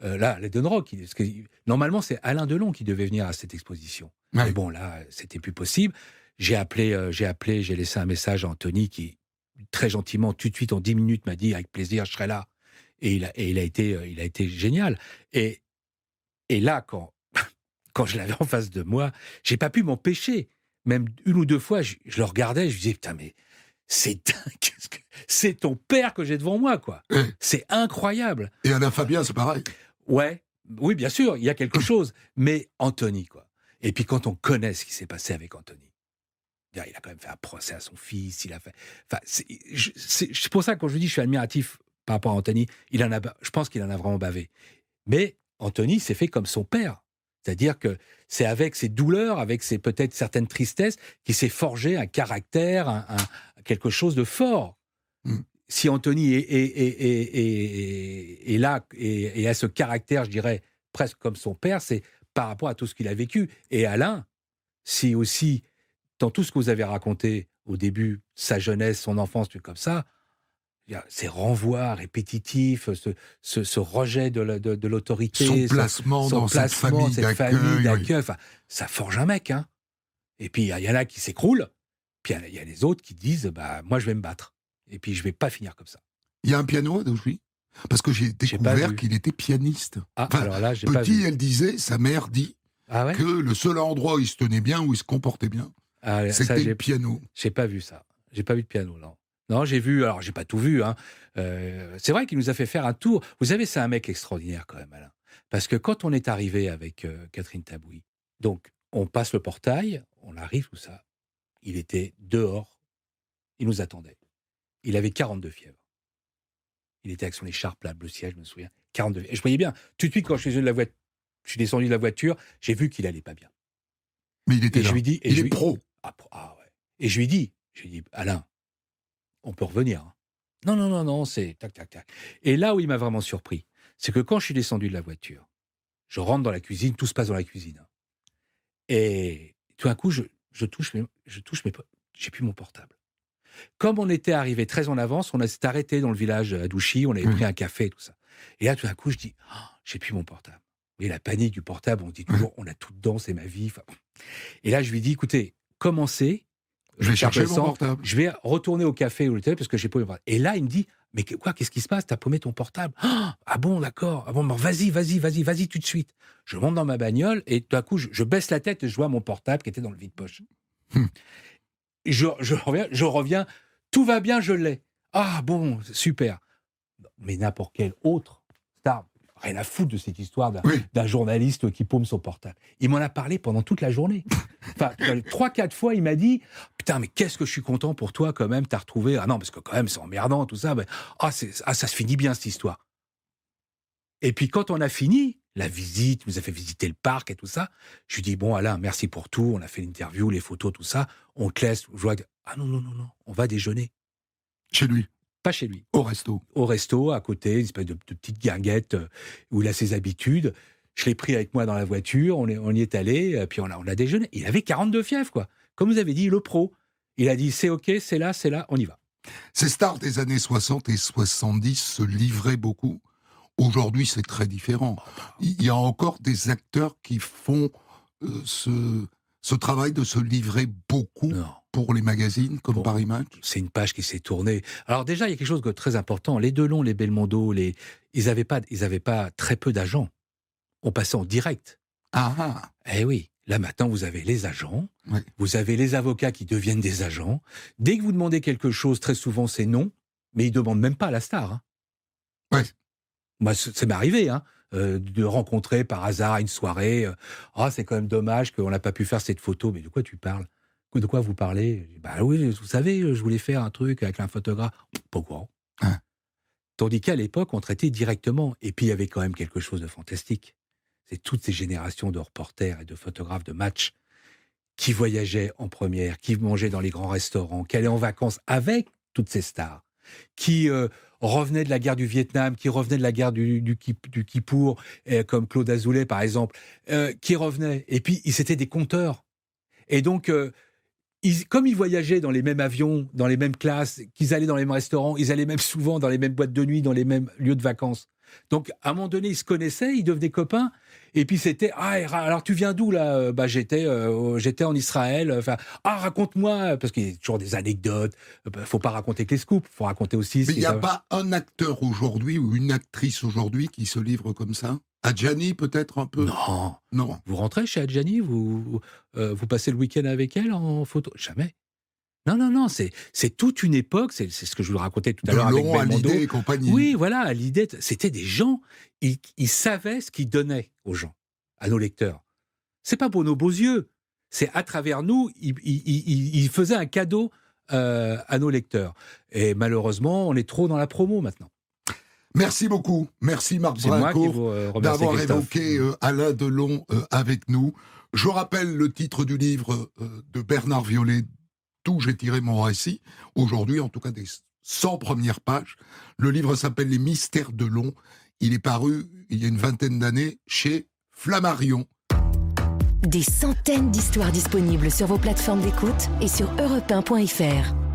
là, à l'Eden Rock. Parce que, normalement, c'est Alain Delon qui devait venir à cette exposition. Ouais. Mais bon, là, c'était plus possible. J'ai laissé un message à Anthony qui, très gentiment, tout de suite, en 10 minutes, m'a dit, avec plaisir, je serai là. Et il a été génial. Et là, quand je l'avais en face de moi, j'ai pas pu m'empêcher. Même une ou deux fois, je le regardais, je me disais, putain, mais c'est dingue, c'est ton père que j'ai devant moi, quoi. C'est incroyable. Et Alain Fabien, c'est pareil. Ouais, oui, bien sûr, il y a quelque chose. Mais Anthony, quoi. Et puis quand on connaît ce qui s'est passé avec Anthony, il a quand même fait un procès à son fils, il a fait... Enfin, c'est pour ça que quand je vous dis je suis admiratif par rapport à Anthony, je pense qu'il en a vraiment bavé. Mais Anthony s'est fait comme son père. C'est-à-dire que c'est avec ses douleurs, avec ses peut-être certaines tristesses, qu'il s'est forgé un caractère, quelque chose de fort. Mm. Si Anthony est là et a ce caractère, je dirais, presque comme son père, c'est par rapport à tout ce qu'il a vécu. Et Alain, si aussi, dans tout ce que vous avez raconté au début, sa jeunesse, son enfance, tout comme ça, ces renvois répétitifs, ce rejet de l'autorité, son placement dans cette famille d'accueil. Enfin, ça forge un mec. Hein. Et puis, il y en a qui s'écroulent, puis il y a les autres qui disent bah, « moi, je vais me battre. Et puis, je ne vais pas finir comme ça. » Il y a un piano à Douchy ? Parce que j'ai découvert qu'il était pianiste. Ah, enfin, alors là, j'ai pas petit, vu. elle disait, sa mère dit, que le seul endroit où il se tenait bien, où il se comportait bien, c'était le piano. J'ai pas vu ça. J'ai pas vu de piano, non. Non, j'ai vu, alors j'ai pas tout vu. Hein. C'est vrai qu'il nous a fait faire un tour. Vous savez, c'est un mec extraordinaire quand même, Alain. Parce que quand on est arrivé avec Catherine Tabouy, donc on passe le portail, on arrive, tout ça. Il était dehors, il nous attendait. Il avait 42 fièvres. Il était avec son écharpe là, bleu ciel, je me souviens. 42. Et je voyais bien, tout de suite quand je suis descendu de la voiture, j'ai vu qu'il allait pas bien. Mais il était là. Il est pro. Ah ouais. Et je lui dis, Alain, on peut revenir. Hein. Non, c'est tac, tac, tac. Et là où il m'a vraiment surpris, c'est que quand je suis descendu de la voiture, je rentre dans la cuisine, tout se passe dans la cuisine. Et tout d'un coup, je touche mes j'ai plus mon portable. Comme on était arrivé très en avance, on s'est arrêté dans le village à Douchy, on avait pris un café et tout ça. Et là, tout d'un coup, je dis, j'ai plus mon portable. Et la panique du portable, on dit toujours, on a tout dedans, c'est ma vie. Enfin, et là, je lui dis, écoutez, commencez. Je vais chercher mon portable. Je vais retourner au café ou le télé parce que j'ai paumé mon portable. Et là, il me dit, mais quoi, qu'est-ce qui se passe? T'as paumé ton portable? Ah bon, d'accord. Ah bon, vas-y, tout de suite. Je monte dans ma bagnole et tout à coup, je baisse la tête et je vois mon portable qui était dans le vide-poche. Je reviens, tout va bien, je l'ai. Ah bon, super. Mais n'importe quel autre star, rien à foutre de cette histoire d'un journaliste qui paume son portable. Il m'en a parlé pendant toute la journée. Enfin, 3-4 fois, il m'a dit « Putain, mais qu'est-ce que je suis content pour toi, quand même, t'as retrouvé... » Ah non, parce que quand même, c'est emmerdant, tout ça. Mais, ça se finit bien, cette histoire. Et puis, quand on a fini, la visite, il nous a fait visiter le parc et tout ça, je lui dis « Bon, Alain, merci pour tout. On a fait l'interview, les photos, tout ça. On te laisse. » Ah non, on va déjeuner. Chez lui? Pas chez lui. Au resto. Au resto, à côté, une espèce de petite guinguette où il a ses habitudes. Je l'ai pris avec moi dans la voiture, on y est allé, puis on a déjeuné. Il avait 42 fièvres, quoi. Comme vous avez dit, le pro. Il a dit, c'est OK, c'est là, on y va. Ces stars des années 60 et 70 se livraient beaucoup. Aujourd'hui, c'est très différent. Il y a encore des acteurs qui font ce travail de se livrer beaucoup pour les magazines comme Bon. Paris Match. C'est une page qui s'est tournée. Alors déjà, il y a quelque chose de très important. Les Delon, les Belmondo, ils n'avaient pas très peu d'agents. On passait en direct. Ah, Eh oui, là maintenant, vous avez les agents, ouais. vous avez les avocats qui deviennent des agents. Dès que vous demandez quelque chose, très souvent, c'est non, mais ils ne demandent même pas à la star. Hein. Ouais. Moi, ça m'est arrivé, de rencontrer par hasard à une soirée. C'est quand même dommage qu'on n'a pas pu faire cette photo. Mais de quoi tu parles ? De quoi vous parlez ? Bah oui, vous savez, je voulais faire un truc avec un photographe. Pas au courant. Hein. Tandis qu'à l'époque, on traitait directement. Et puis, il y avait quand même quelque chose de fantastique. C'est toutes ces générations de reporters et de photographes de match qui voyageaient en première, qui mangeaient dans les grands restaurants, qui allaient en vacances avec toutes ces stars, qui revenaient de la guerre du Vietnam, qui revenaient de la guerre du Kippour, comme Claude Azoulay par exemple, qui revenaient. Et puis, c'était des conteurs. Et donc, comme ils voyageaient dans les mêmes avions, dans les mêmes classes, qu'ils allaient dans les mêmes restaurants, ils allaient même souvent dans les mêmes boîtes de nuit, dans les mêmes lieux de vacances. Donc, à un moment donné, ils se connaissaient, ils devenaient copains. Et puis, c'était « alors tu viens d'où, là ?» J'étais en Israël. Enfin, « raconte-moi !» Parce qu'il y a toujours des anecdotes. Faut pas raconter que les scoops, faut raconter aussi... Mais il n'y a pas un acteur aujourd'hui ou une actrice aujourd'hui qui se livre comme ça ? Adjani, peut-être un peu ? Non. Vous rentrez chez Adjani, vous passez le week-end avec elle en photo ? Jamais. Non, c'est toute une époque, c'est ce que je vous racontais tout à l'heure avec Delon, Belmondo. Hallyday et compagnie. Oui, voilà, Hallyday, c'était des gens, ils savaient ce qu'ils donnaient aux gens, à nos lecteurs. C'est pas pour nos beaux yeux, c'est à travers nous, ils faisaient un cadeau à nos lecteurs. Et malheureusement, on est trop dans la promo maintenant. Merci beaucoup. Merci Marc C'est moi qui Brincourt vous remercie, d'avoir Christophe. évoqué Alain Delon avec nous. Je rappelle le titre du livre de Bernard Violet, D'où j'ai tiré mon récit. Aujourd'hui, en tout cas, des 100 premières pages. Le livre s'appelle Les Mystères de Delon. Il est paru il y a une vingtaine d'années chez Flammarion. Des centaines d'histoires disponibles sur vos plateformes d'écoute et sur europe1.fr.